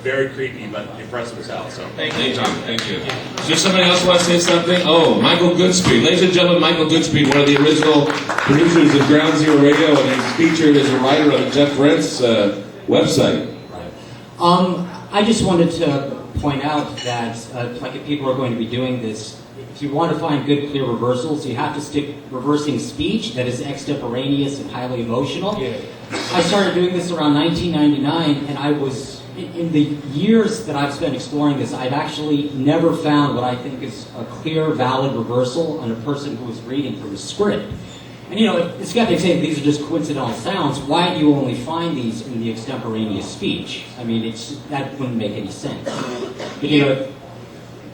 very creepy, but impressive as hell. So thank you, John. Thank you. Is there somebody else want to say something? Oh, Michael Goodspeed. Ladies and gentlemen, Michael Goodspeed, one of the original producers of Ground Zero Radio, and he's featured as a writer on Jeff Brent's website. I just wanted to point out that, like, if people are going to be doing this, if you want to find good, clear reversals, you have to stick reversing speech that is extemporaneous and highly emotional. Yeah. I started doing this around 1999, and I was, in the years that I've spent exploring this, I've actually never found what I think is a clear, valid reversal on a person who is reading from a script. And the skeptics say these are just coincidental sounds. Why do you only find these in the extemporaneous speech? I mean, that wouldn't make any sense. But,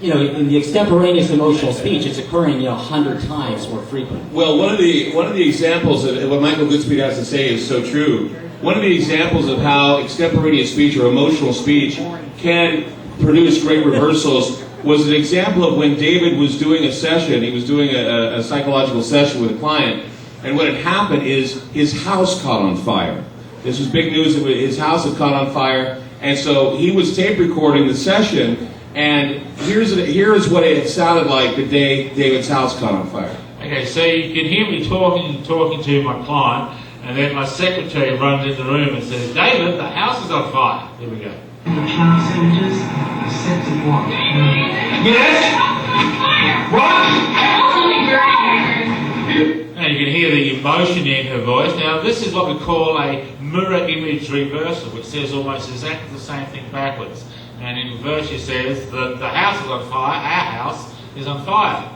in the extemporaneous emotional speech, it's occurring 100 times more frequently. Well, one of the examples of what Michael Goodspeed has to say is so true. One of the examples of how extemporaneous speech or emotional speech can produce great reversals was an example of when David was doing a session. He was doing a psychological session with a client, and what had happened is his house caught on fire. This was big news. His house had caught on fire, and so he was tape recording the session. And here's what it sounded like the day David's house caught on fire. Okay, so you can hear me talking to my client, and then my secretary runs in the room and says, "David, the house is on fire." Here we go. The house images, the sets of what? Yes? What? Now you can hear the emotion in her voice. Now this is what we call a mirror image reversal, which says almost exactly the same thing backwards. And in reverse she says, the house is on fire, our house is on fire.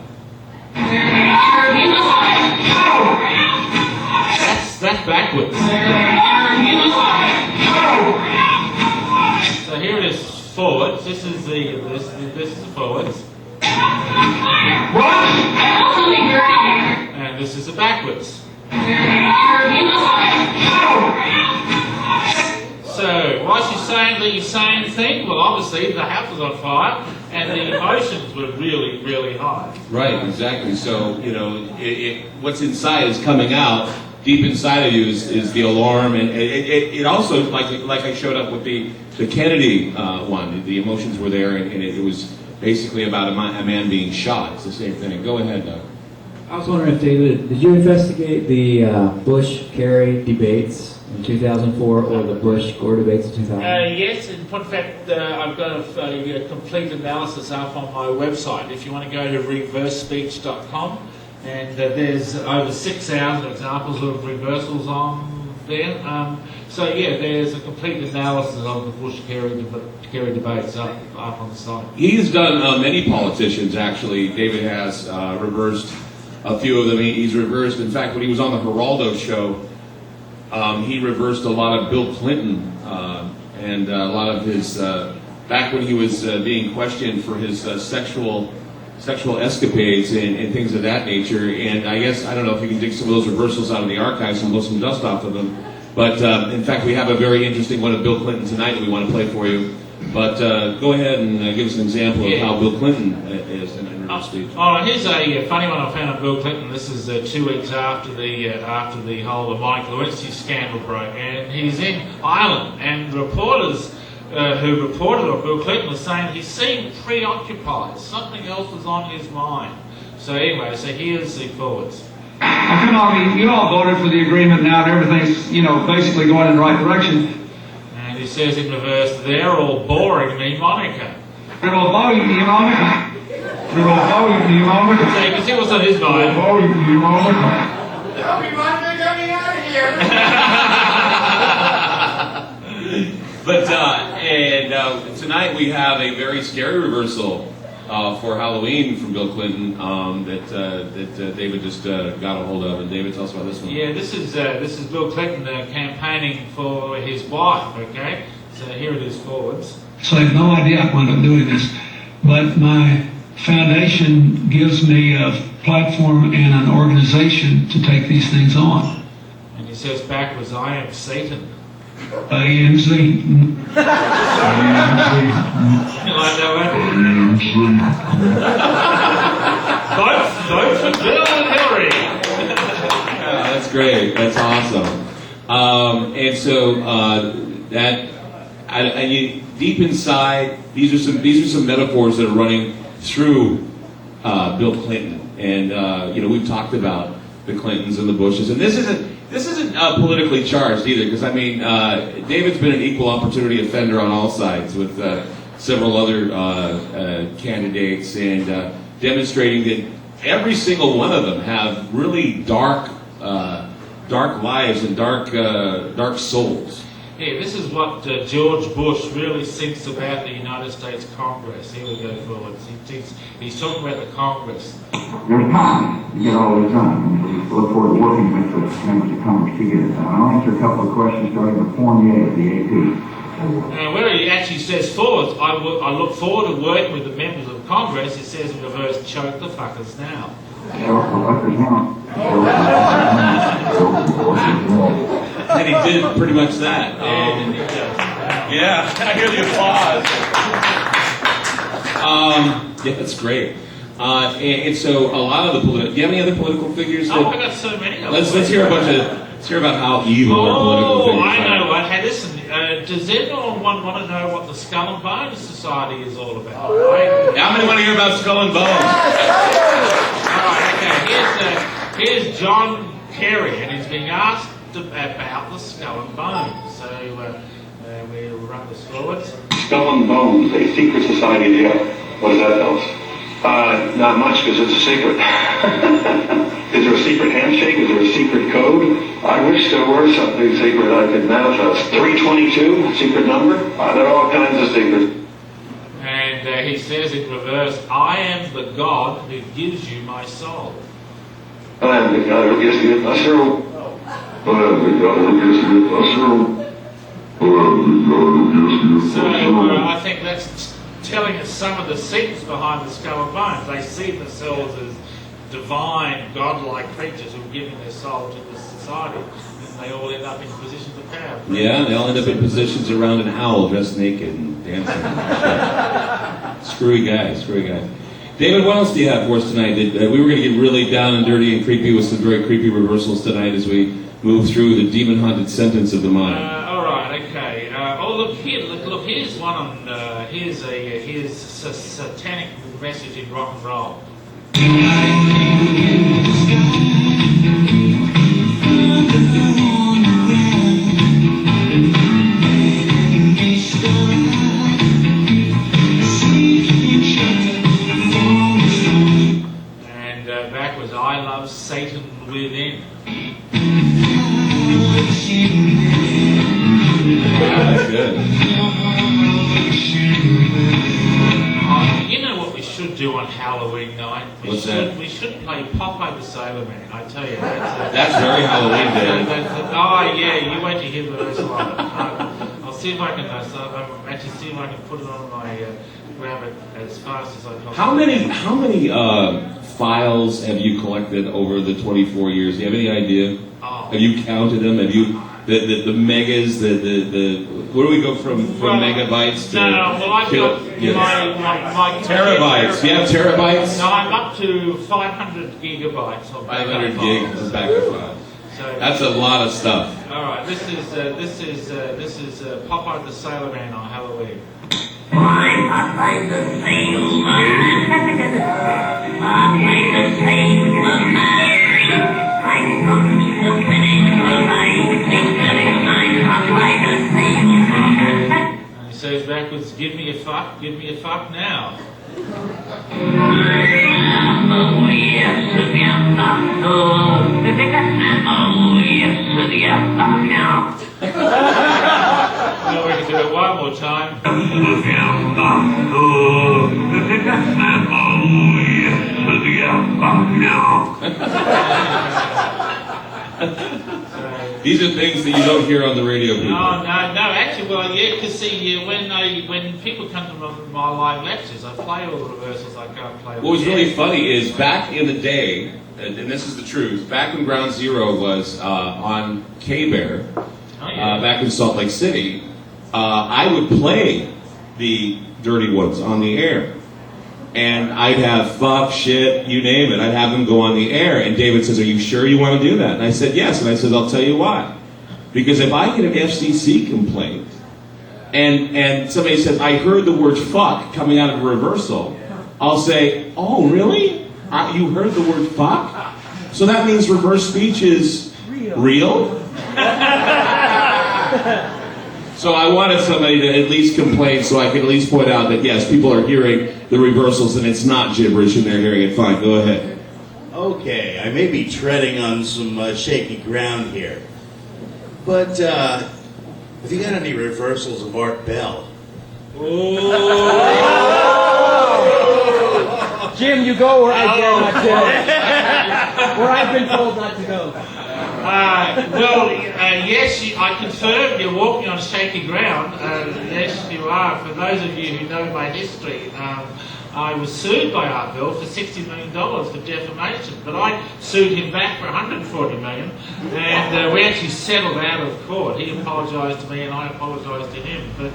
That's backwards. So here it is forwards. This is forwards. And this is the backwards. So, why is she saying the same thing? Well, obviously, the house was on fire, and the emotions were really, really high. Right, exactly. So, what's inside is coming out. Deep inside of you is the alarm, and it also, like I showed up with the Kennedy one, the emotions were there, and it was basically about a man being shot. It's the same thing. Go ahead, Doug. I was wondering if, David, did you investigate the Bush-Kerry debates in 2004 or the Bush-Gore debates in 2000? Yes, in point of fact, I've got a complete analysis up on my website. If you want to go to reversespeech.com, and there's over 6,000 examples of reversals on there. So yeah, there's a complete analysis of the Bush-Kerry debates up on the site. He's done many politicians, actually. David has reversed a few of them. He's reversed, in fact, when he was on the Geraldo show, he reversed a lot of Bill Clinton and a lot of his, back when he was being questioned for his sexual escapades and things of that nature. And I guess, I don't know if you can dig some of those reversals out of the archives and blow some dust off of them. But in fact, we have a very interesting one of Bill Clinton tonight that we want to play for you. But go ahead and give us an example of how Bill Clinton is in reverse speech. Oh, here's a funny one I found on Bill Clinton. This is 2 weeks after the whole Monica Lewinsky scandal broke, and he's in Ireland, and reporters who reported on Bill Clinton were saying he seemed preoccupied. Something else was on his mind. So anyway, so here's the forwards. You all voted for the agreement now, and everything's, basically going in the right direction. And he says in reverse, they're all boring me, Monica. They're all boring me, Monica. They're all boring me, Monica. So you can see what's on his mind. They're all boring me, Monica. Tell me, Monica, get me out of here. But tonight we have a very scary reversal for Halloween from Bill Clinton that David just got a hold of. And David, tell us about this one. Yeah, this is Bill Clinton campaigning for his wife. Okay, so here it is forwards. So I have no idea I wound up doing this, but my foundation gives me a platform and an organization to take these things on. And he says backwards, I am Satan. I am Satan. I am Satan. You like that one? Vote for Bill and Hillary. That's great. That's awesome. And so deep inside, these are some metaphors that are running through Bill Clinton, and we've talked about the Clintons and the Bushes, and this isn't politically charged either, because David's been an equal opportunity offender on all sides with several other candidates, and demonstrating that every single one of them have really dark lives and dark souls. Yeah, this is what George Bush really thinks about the United States Congress. Here we go forward. He's talking about the Congress. There's time to get all this done. We look forward to working with the members of Congress to get it done. I'll answer a couple of questions starting with Form A of the AP. And where he actually says forward, I look forward to working with the members of Congress, it says in reverse, choke the fuckers now. Choke the fuckers now. And he did pretty much that. And yeah, I hear the applause. Yeah, that's great. And so a lot of the political. Do you have any other political figures? I got so many. Let's hear Let's hear about how evil our political figures are. I know. Hey, listen. Does anyone want to know what the Skull and Bones Society is all about? How many want to hear about Skull and Bones? All right. Okay. Here's John Kerry, and he's being asked about the Skull and Bones. So we'll run this forwards. Skull and Bones, a secret society. Yeah. What does that tell us? Not much, because it's a secret. Is there a secret handshake? Is there a secret code? I wish there were something secret I could manifest. 322, secret number? There are all kinds of secrets. And he says in reverse, I am the God who gives you my soul. I am the God who gives you my soul. I am the God who gives you my soul. I am the God who gives you my soul. So I think that's telling us some of the secrets behind the Skull and Bones. They see themselves as divine, godlike creatures who are giving their soul to the society, and they all end up in positions of power. Yeah, they all end up in positions around an owl dressed naked and dancing. Screwy guys. David, what else do you have for us tonight? We were going to get really down and dirty and creepy with some very creepy reversals tonight as we move through the demon-haunted sentence of the mind. All right, okay. Look, here's one on. Here's a satanic message in rock and roll. And backwards, I love Satan within. That's good. You know what we should do on Halloween night? We should play Popeye the Sailor Man. I tell you, that's very Halloween day. Yeah, you wait to hear the rest of it. I'll see if I can. Actually, see if I can put it on my grab it as fast as I possibly. How many files have you collected over the 24 years? Do you have any idea? Oh. Have you counted them? Have you the megas? The where do we go from megabytes to? Well, I've got my terabytes. You have terabytes? No, I'm up to 500 gigabytes of 500 gigs of backup files. So that's a lot of stuff. All right, this is Popeye the Sailor Man on Halloween. I'm Popeye the Sailor Man. I'm the Sailor Man. backwards, give me a fuck now. Oh, yes, now. Well, we can do it one more time. These are things that you don't hear on the radio, people. No, actually, well, yeah, because see, when people come to my live lectures, I play all the reversals, I can't play all What was the really funny is back in the day, and this is the truth, back when Ground Zero was on K-Bear, back in Salt Lake City, I would play the Dirty Ones on the air. And I'd have fuck, shit, you name it. I'd have them go on the air. And David says, are you sure you want to do that? And I said, yes. And I said, I'll tell you why. Because if I get an FCC complaint, and somebody says, I heard the word fuck coming out of a reversal, I'll say, oh, really? You heard the word fuck? So that means reverse speech is real? So I wanted somebody to at least complain so I could at least point out that, yes, people are hearing the reversals and it's not gibberish and they're hearing it fine. Go ahead. Okay, I may be treading on some shaky ground here. But have you got any reversals of Art Bell? Jim, you go where I dare not go. Where I've been told not to go. Yes, I confirm you're walking on shaky ground. Yes, you are. For those of you who know my history, I was sued by Art Bell for $60 million for defamation, but I sued him back for $140 million, and we actually settled out of court. He apologised to me, and I apologised to him. But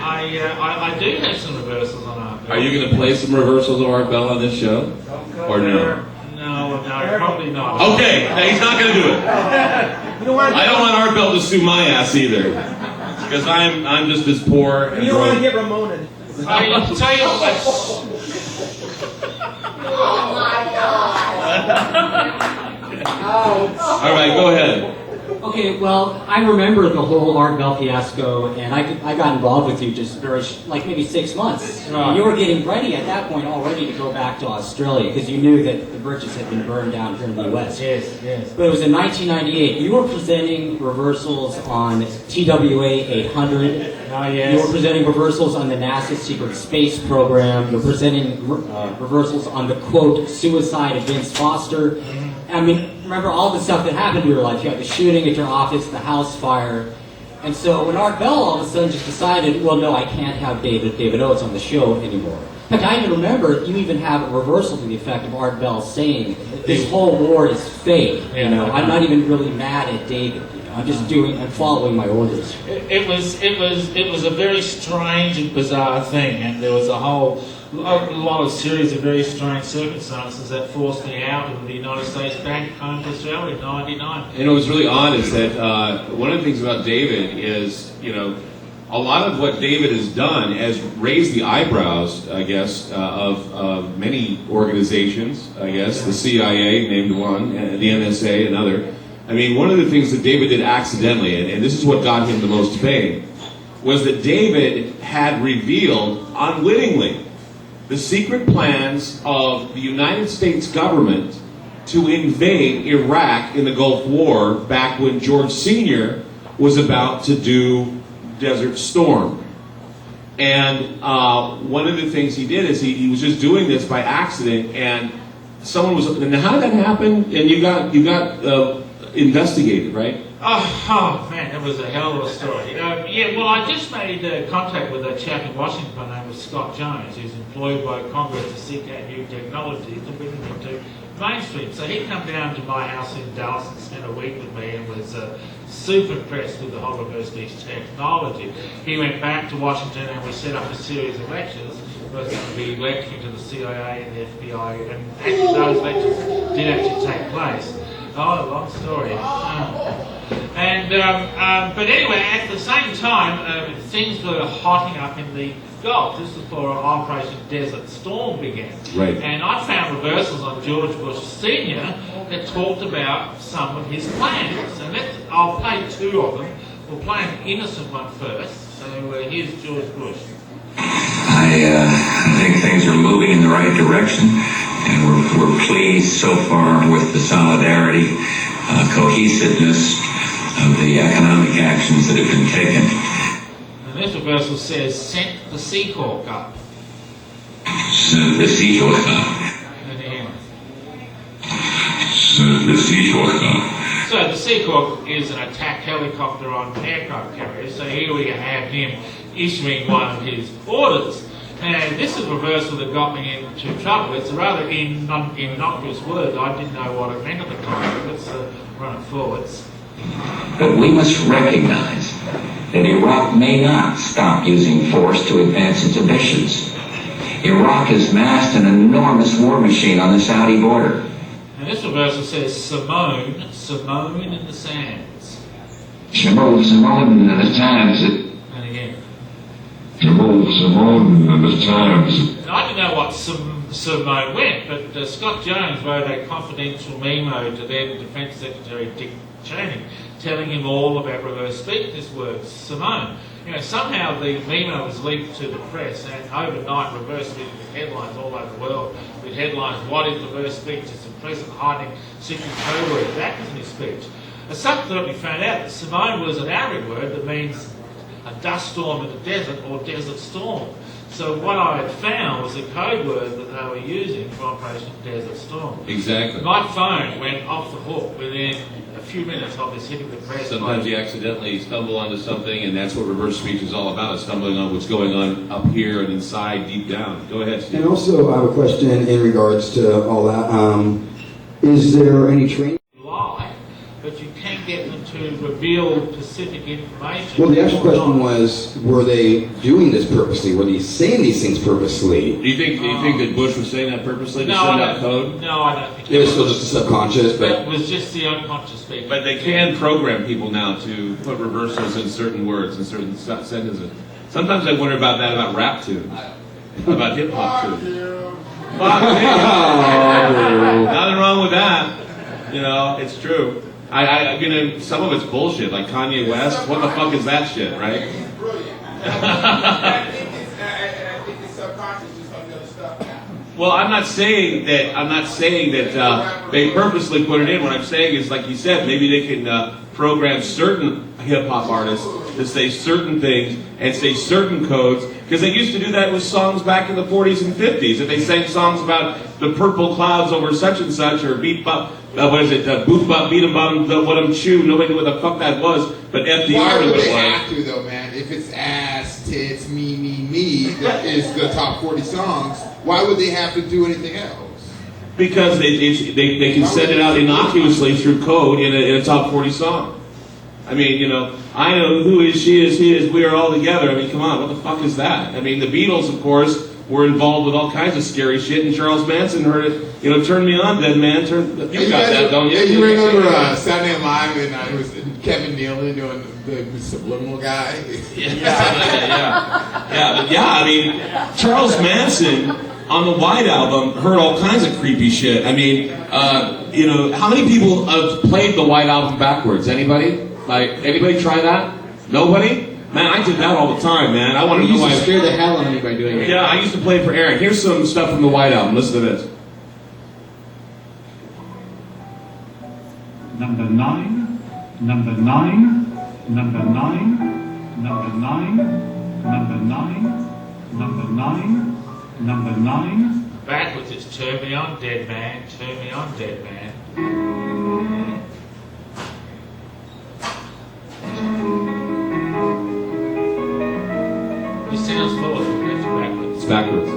I do have some reversals on Art Bell. Are you going to play some reversals of Art Bell on this show? Or no? No, probably not. Okay, no, he's not going to do it. I don't want Art Bell to sue my ass either, because I'm just as poor and you don't want to get Ramona. I'll tell you what. Oh my God! All right, go ahead. Okay, well, I remember the whole Art Bell fiasco, and I got involved with you just maybe 6 months. And you were getting ready at that point already to go back to Australia because you knew that the bridges had been burned down here in the U.S. Yes. But it was in 1998. You were presenting reversals on TWA 800. You were presenting reversals on the NASA secret space program. You were presenting reversals on the quote suicide of Vince Foster. I mean, remember all the stuff that happened to your life. You had the shooting at your office, the house fire. And so when Art Bell all of a sudden just decided, well, no, I can't have David Oates on the show anymore. In fact, I even remember you even have a reversal to the effect of Art Bell saying this whole war is fake. You know, I'm not even really mad at David. You know, I'm following my orders. It was a very strange and bizarre thing, and there was a lot of series of very strange circumstances that forced me out of the United States back home to Australia in '99. And it was really odd is that one of the things about David is, you know, a lot of what David has done has raised the eyebrows, I guess, of many organizations, I guess, the CIA named one, and the NSA another. I mean, one of the things that David did accidentally, and this is what got him the most fame, was that David had revealed unwittingly the secret plans of the United States government to invade Iraq in the Gulf War back when George Sr. was about to do Desert Storm. And one of the things he did is he was just doing this by accident, and someone was. And how did that happen? And you got investigated, right? Oh man, that was a hell of a story. Well, I just made contact with a chap in Washington by the name of Scott Jones, who's employed by Congress to seek out new technologies to bring them into mainstream. So he come down to my house in Dallas and spent a week with me and was super impressed with the whole reverse speech technology. He went back to Washington and we set up a series of lectures. We were going to be lecturing to the CIA and the FBI, and actually those lectures did actually take place. Oh, long story. But anyway, at the same time, things were hotting up in the Gulf. This is before Operation Desert Storm began. Right. And I found reversals on George Bush Sr. that talked about some of his plans. And I'll play two of them. We'll play an innocent one first. So here's George Bush. I think things are moving in the right direction, and we're pleased so far with the solidarity, cohesiveness of the economic actions that have been taken. And this reversal says, sent the Seahawk up. Sent the Seahawk up. And again. Sent the Seahawk up. So the Seahawk is an attack helicopter on aircraft carriers, so here we have him issuing one of his orders. And this is a reversal that got me into trouble. It's a rather innocuous word. I didn't know what it meant at the time. Let's run it forwards. But we must recognize that Iraq may not stop using force to advance its ambitions. Iraq has massed an enormous war machine on the Saudi border. And this reversal says Simone in the sands. Simone in the sands. And again. Simone in the sands. And I didn't know what Simone meant, but Scott Jones wrote a confidential memo to then Defence Secretary Dick Cheney, telling him all about reverse speech, this word Simone. You know, somehow the memo was leaked to the press, and overnight reverse speech was headlines all over the world, with headlines, what is reverse speech? It's a present hiding secret code word. That was in his speech. As subsequently found out that Simone was an Arabic word that means a dust storm in the desert or desert storm. So what I had found was a code word that they were using for Operation Desert Storm. Exactly. My phone went off the hook within a few minutes of this hitting the press. Sometimes you accidentally stumble onto something, and that's what reverse speech is all about, is stumbling on what's going on up here and inside, deep down. Go ahead, Steve. And also, I have a question in regards to all that. Is there any training? Lie, but you can get them to reveal specific information. Well, the actual question was, were they doing this purposely? Were they saying these things purposely? Do you think that Bush was saying that purposely to send out code? No, I don't think it was still just a subconscious, but it was just the unconscious speaking. But they can program people now to put reversals in certain words and certain sentences. Sometimes I wonder about that about rap tunes, about hip hop tunes. Fuck you. Nothing wrong with that. You know, it's true. You know, some of it's bullshit, like Kanye West. What the fuck is that shit, right? I think it's subconscious, just like the other stuff. Well, I'm not saying that they purposely put it in. What I'm saying is, like you said, maybe they can program certain hip hop artists to say certain things and say certain codes, because they used to do that with songs back in the 40s and 50s. If they sang songs about the purple clouds over such and such, or beat bop, what is it? Boot bop, beat 'em bottom, what 'em chew. Nobody knew what the fuck that was, but FDR knew Why what would it they was. have to, though, man? If it's ass, tits, me, that is the top 40 songs, why would they have to do anything else? Because they can send it out innocuously through code in a top 40 song. I mean, you know, I know who is, she is, he is, we are all together. I mean, come on, what the fuck is that? I mean, the Beatles, of course, were involved with all kinds of scary shit, and Charles Manson heard it, you know, turn me on, dead man, you got that, don't you? Yeah, you remember Saturday Night Live, and it was Kevin Nealon doing the subliminal guy? I mean, Charles Manson on the White Album heard all kinds of creepy shit. I mean, you know, how many people have played the White Album backwards? Anybody? Like, anybody try that? Nobody? Man, I did that all the time, man. I want to know why. You used to scare the hell out of me by doing it. Yeah, I used to play for Aaron. Here's some stuff from the White Album. Listen to this. Number 9, number 9, number 9, number 9, number 9, number 9, number 9. Backwards, it's turn me on, dead man, turn me on, dead man. It sounds forward, it's backwards. It's backwards.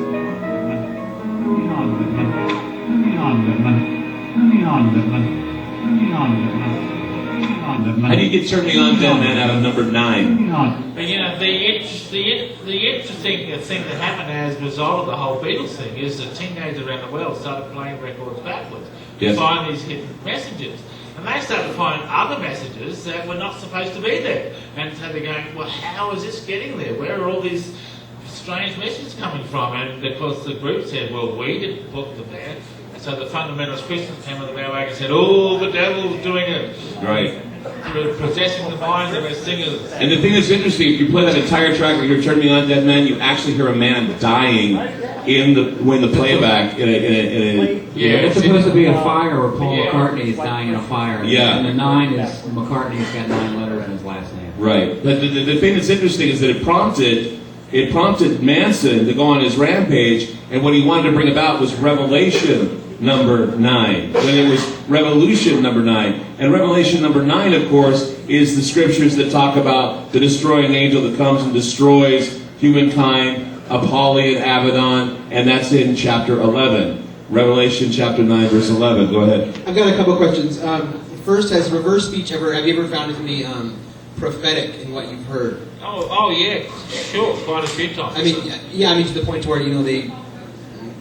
How do you get Turn Me On, Dead Man out of number 9? But you know, the interesting thing that happened as a result of the whole Beatles thing is that teenagers around the world started playing records backwards to find these hidden messages. And they started to find other messages that were not supposed to be there. And so they're going, well, how is this getting there? Where are all these strange messages coming from? And of course the group said, well, we didn't put them there. And so the fundamentalist Christians came on the bandwagon and said, oh, the devil's doing it. Right. possessing the minds of our singers. And the thing that's interesting, if you play that entire track where you're Turn Me On, Dead Man, you actually hear a man dying when the playback it's supposed to be a fire where Paul McCartney is dying in a fire. Yeah. And the 9 is McCartney's got 9 letters in his last name. Right. But the thing that's interesting is that it prompted Manson to go on his rampage, and what he wanted to bring about was Revelation number 9, when it was Revolution number 9. And Revelation number 9, of course, is the scriptures that talk about the destroying angel that comes and destroys humankind, Apollyon, Abaddon, and that's in chapter 11. Revelation chapter 9, verse 11. Go ahead. I've got a couple of questions. First, has reverse speech have you ever found it to be prophetic in what you've heard? Oh yeah, sure, quite a few times. I mean, to the point where, they,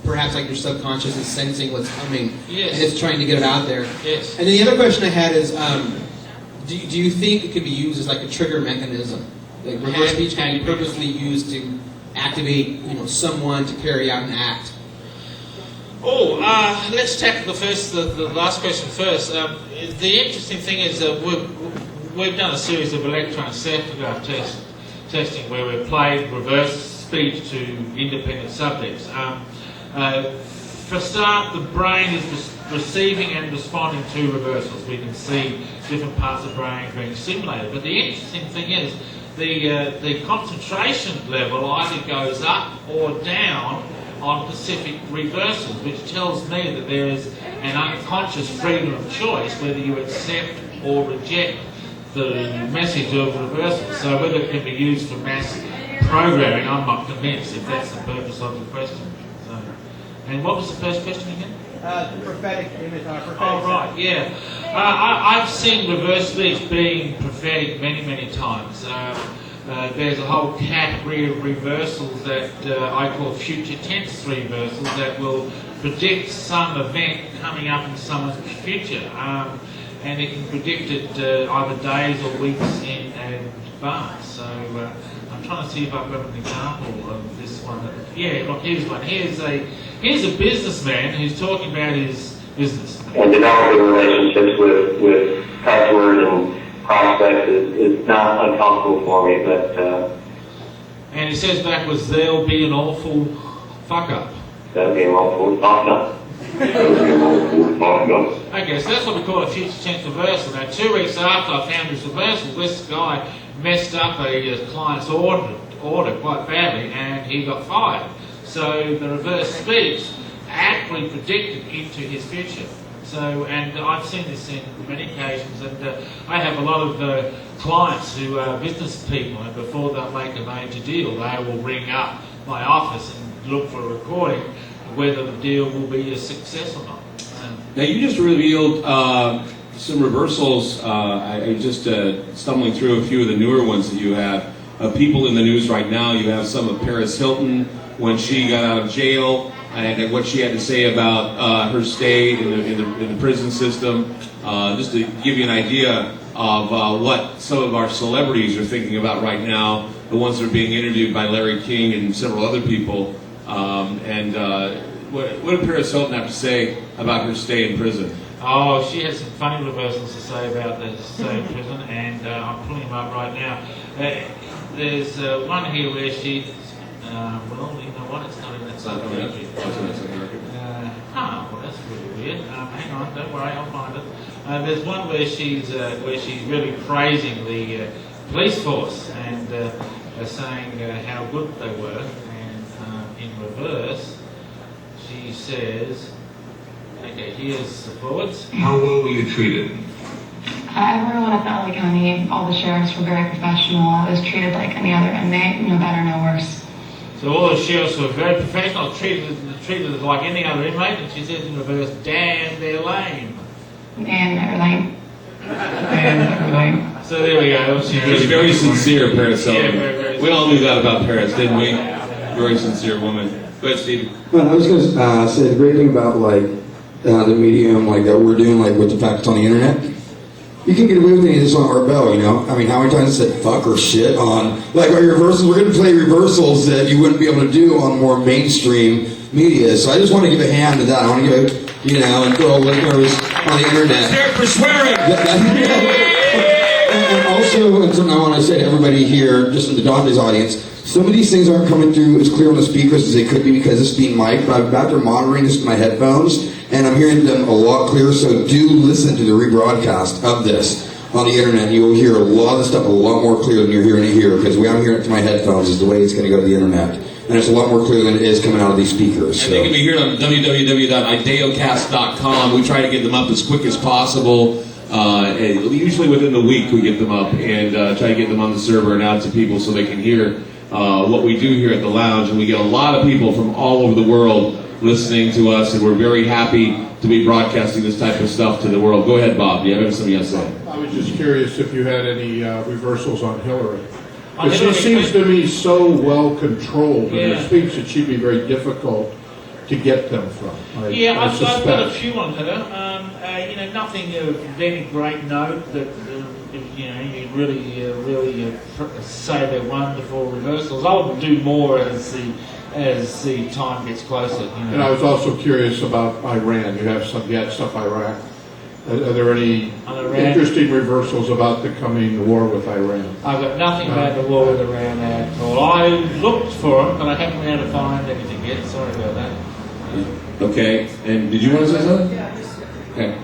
perhaps like your subconscious is sensing what's coming, yes, and it's trying to get it out there. Yes. And then the other question I had is, do you think it could be used as like a trigger mechanism? Like reverse speech can be purposely used to activate, someone to carry out an act? Let's tackle the last question first. The interesting thing is that we've done a series of electroencephalograph testing where we've played reverse speech to independent subjects. For a start, the brain is receiving and responding to reversals. We can see different parts of the brain being stimulated. But the interesting thing is the concentration level either goes up or down on specific reversals, which tells me that there is an unconscious freedom of choice whether you accept or reject the message of reversal. So whether it can be used for mass programming, I'm not convinced if that's the purpose of the question. And what was the first question again? The prophetic image. Oh, right, yeah. I've seen reverse speech being prophetic many, many times. There's a whole category of reversals that I call future tense reversals that will predict some event coming up in someone's future. And it can predict it either days or weeks in advance. So I'm trying to see if I've got an example of this one. Yeah, look, here's one. Here's a businessman who's talking about his business. And developing relationships with customers and prospects is not uncomfortable for me, but... And he says backwards, there'll be an awful fuck-up. There'll be an awful fuck-up. Okay, so that's what we call a future tense reversal. Now, 2 weeks after I found this reversal, this guy messed up a client's order quite badly, and he got fired. So the reverse speech accurately predicted into his future. So, and I've seen this in many occasions, and I have a lot of clients who are business people, and before they'll make a major deal, they will ring up my office and look for a recording whether the deal will be a success or not. Now you just revealed some reversals. I just stumbling through a few of the newer ones that you have. People in the news right now. You have some of Paris Hilton when she got out of jail and what she had to say about her stay in the prison system. Just to give you an idea of what some of our celebrities are thinking about right now. The ones that are being interviewed by Larry King and several other people. What did Paris Hilton have to say about her stay in prison? Oh, she has some funny reversals to say about the stay in prison, and I'm pulling them up right now. There's one here where she, well, you know what, it's not in that documentary. Well, that's really weird. Hang on, don't worry, I'll find it. There's one where she's really praising the police force and saying how good they were, and in reverse, she says, okay, here's the forwards. How well were you treated? Everyone at the LA County, all the sheriffs were very professional. I was treated like any other inmate, no better, no worse. So all the sheriffs were very professional, treated like any other inmate, and she says in reverse, damn, they're lame. And everything. So there we go. She was very sincere, Paris Hilton. Yeah, very we all knew that about Paris, didn't we? Very sincere woman. Go ahead, Steve. Well, I was going to say the great thing about the medium that we're doing with the fact it's on the internet. You can get away with anything on our bell, you know. I mean, how many times I said fuck or shit on our reversals? We're going to play reversals that you wouldn't be able to do on more mainstream media. So I just want to give a hand to that. I want to give and throw listeners on the internet. There for swearing. also, and something I want to say to everybody here, just in the Dante's audience, some of these things aren't coming through as clear on the speakers as they could be because it's being mic'd, but I'm back there monitoring this with my headphones, and I'm hearing them a lot clearer, so do listen to the rebroadcast of this on the internet. You will hear a lot of the stuff a lot more clear than you're hearing it here, because the way I'm hearing it to my headphones is the way it's going to go to the internet. And it's a lot more clear than it is coming out of these speakers. And they can be heard on www.ideocast.com. We try to get them up as quick as possible. Usually within the week we get them up and try to get them on the server and out to people so they can hear what we do here at the lounge. And we get a lot of people from all over the world listening to us, and we're very happy to be broadcasting this type of stuff to the world. Go ahead, Bob. Do you have something else to say? I was just curious if you had any reversals on Hillary. Because she seems to me so well controlled in her speech that she'd be very difficult to get them from. I've got a few on her. Nothing of any great note that you really say they're wonderful reversals. I'll do more as the time gets closer. And I was also curious about Iran. You had stuff Iraq. Are there any interesting reversals about the coming war with Iran? I've got nothing about the war with Iran at all. I looked for them, but I haven't been able to find anything yet. Sorry about that. Okay, and did you want to say something? Okay.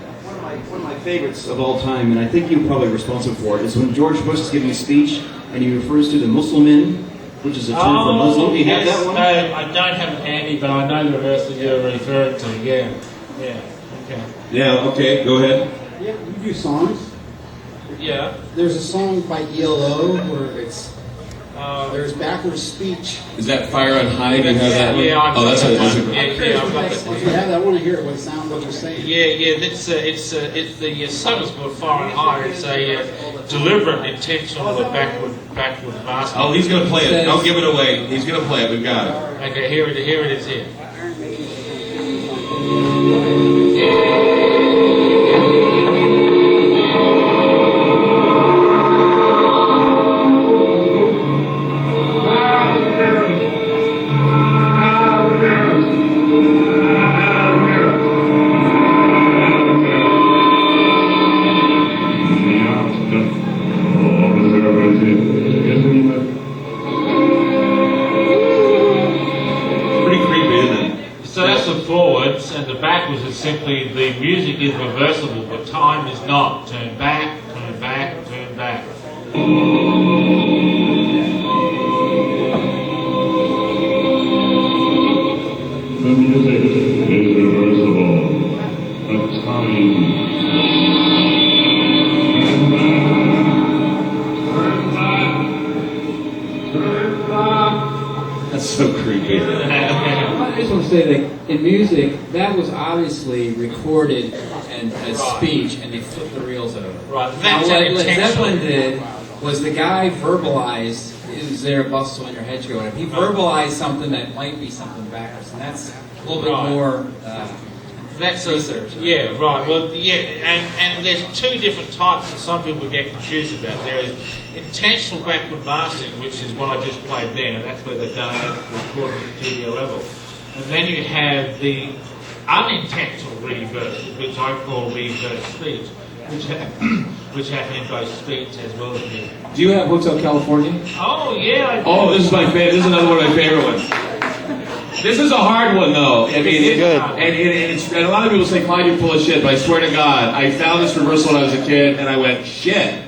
One of my favorites of all time, and I think you're probably responsible for it, is when George Bush is giving a speech and he refers to the Muslimin, which is a term for Muslim. Do you have that one? No, I don't have it handy, but I know the reversal you're referring to. Yeah. Okay. Yeah, okay, go ahead. Yeah, you do songs. Yeah. There's a song by ELO where it's there's backwards speech. Is that Fire on High? Do you have that one? Yeah, I've got that. I've got that. If you have that, I want to hear it. What sound? What you're saying? Yeah. It's the song is called Fire and High. It's a deliberate, intentional backward basket. Oh, he's going to play it. Don't give it away. He's going to play it. We've got it. Okay, here it is. Here. And the backwards is simply the music is reversible, but time is not. Turn back, turn back, turn back. The music is reversible, but time. That's so creepy. I just want to say that in music, that was obviously recorded and as speech, and they flipped the reels over. Right. Now, what Zeppelin did was the guy verbalized, is there a bustle in your head going? He verbalized something that might be something backwards, and that's a little bit more That's research. Yeah, right. Well, and there's two different types that some people get confused about. There is intentional backward basting, which is what I just played there, and that's where they've done it recorded at the studio level. And then you have the unintentional reverse, which I call reverse speech, which happen in both speech as well as music. Do you have Hotel California? Oh, yeah. I do. Oh, this is my favorite. This is another one of my favorite ones. This is a hard one, though. I mean, it's good. And a lot of people say, Clyde, you're full of shit, but I swear to God, I found this reversal when I was a kid, and I went, shit.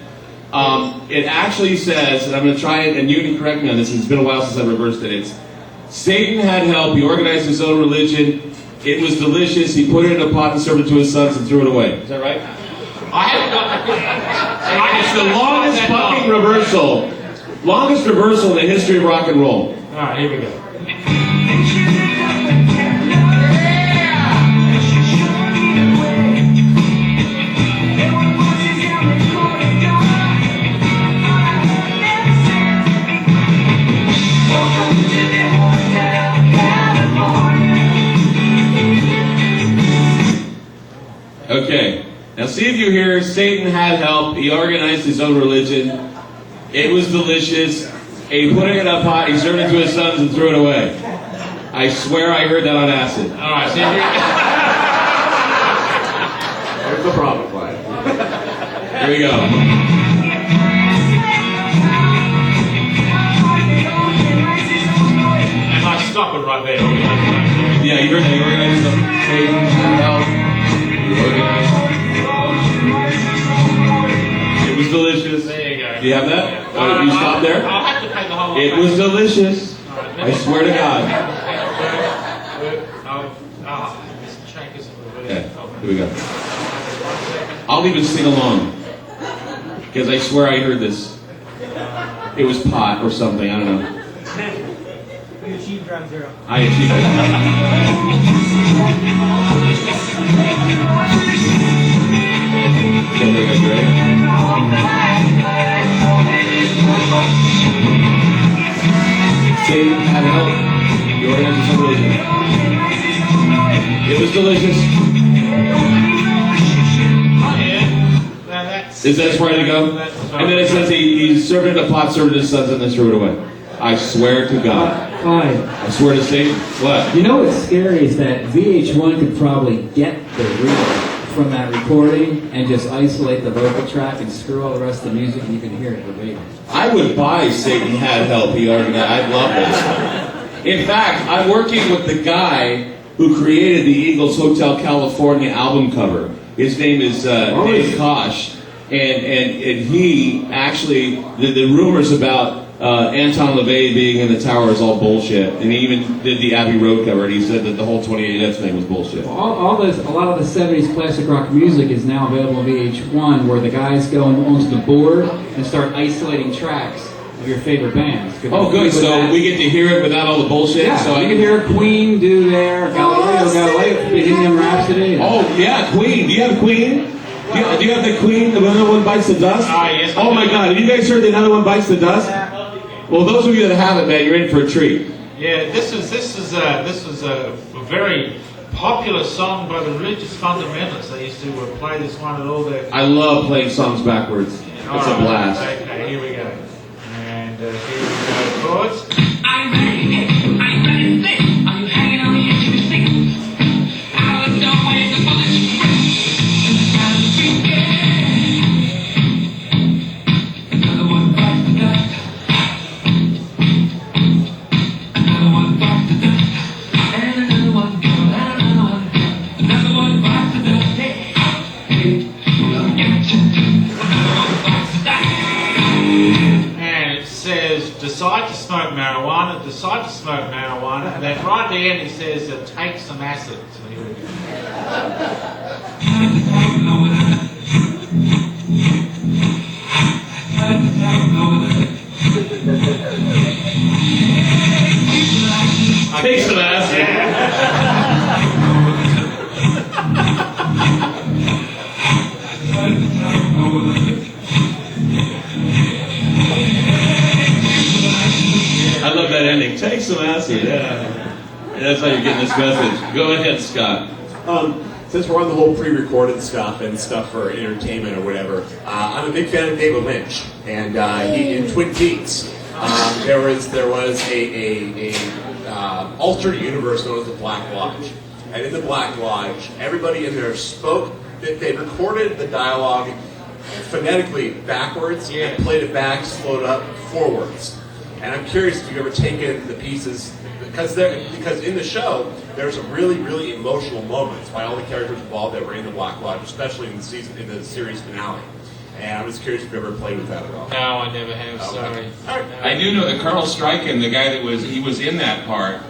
It actually says, and I'm going to try it, and you can correct me on this, it's been a while since I reversed it. It's, Satan had help, he organized his own religion, it was delicious, he put it in a pot and served it to his sons and threw it away. Is that right? I haven't got It's the longest fucking reversal. Longest reversal in the history of rock and roll. All right, here we go. Okay, now see if you hear, Satan had help, he organized his own religion, it was delicious, he put it in a pot, he served it to his sons and threw it away. I swear I heard that on acid. All right, see There's the problem, Clyde. Here we go. Yeah, you heard that. He organizes them. Satan, hell. It was delicious. There you go. Do you have that? Oh, you stop there? I'll have to pay the whole lot. It was delicious. I swear to God. This track is Okay, here we go. I'll even sing along. Because I swear I heard this. It was pot or something, I don't know. We achieved ground zero. I achieved it. Can they go great? Satan had help. You organized some religion. It was delicious. Is that ready to go? And then it says he served it in a pot, served it to his sons, and then threw it away. I swear to God. Clyde. I swear to Satan. What? You know what's scary is that VH1 could probably get the reel from that recording and just isolate the vocal track and screw all the rest of the music, and you can hear it verbatim. I would buy Satan Had Help. He argued that. I'd love that. In fact, I'm working with the guy who created the Eagles Hotel California album cover. His name is Dave Kosh. And he actually, the rumors about Anton LaVey being in the tower is all bullshit. And he even did the Abbey Road cover, and he said that the whole 28F thing was bullshit. A lot of the 70s classic rock music is now available on VH1, where the guys go onto the board and start isolating tracks of your favorite bands. Oh, good. So we get to hear it without all the bullshit? Yeah, so you can hear Queen do their Galileo, Bohemian Rhapsody. Oh, yeah, Queen. Do you have Queen? Do you have the Queen, the Another One Bites the Dust? Yes. Oh my God, have you guys heard the Another One Bites the Dust? Well, those of you that haven't, man, you're in for a treat. Yeah, this was a very popular song by the religious fundamentalists. They used to play this one at all their... I love playing songs backwards. It's a blast. Okay, here we go. And here we go, chords. Are you ready? Are you ready to sing? Are you hanging on the edge of your seat? I was no way to pull this straight. Another one bites the dust. Another one bites the dust. And another one goes, and another one goes. Another one bites the dust. Hey, we'll get you too. Another one bites the dust. And it says, decide to smoke marijuana, and then right at the end it says, take some acid. So here we go. Take some acid. I love that ending. Take some acid, yeah. And that's how you're getting this message. Go ahead, Scott. Since we're on the whole pre-recorded stuff and stuff for entertainment or whatever, I'm a big fan of David Lynch, and he in Twin Peaks there was a alternate universe known as the Black Lodge, and in the Black Lodge, everybody in there spoke. They recorded the dialogue phonetically backwards and played it back, slowed up, forwards. And I'm curious if you've ever taken the pieces, because in the show, there's some really, really emotional moments by all the characters involved that were in the Black Lodge, especially in the series finale. And I'm just curious if you've ever played with that at all. No, I never have, sorry. I do know that Carl Stryken, the guy that was in that part,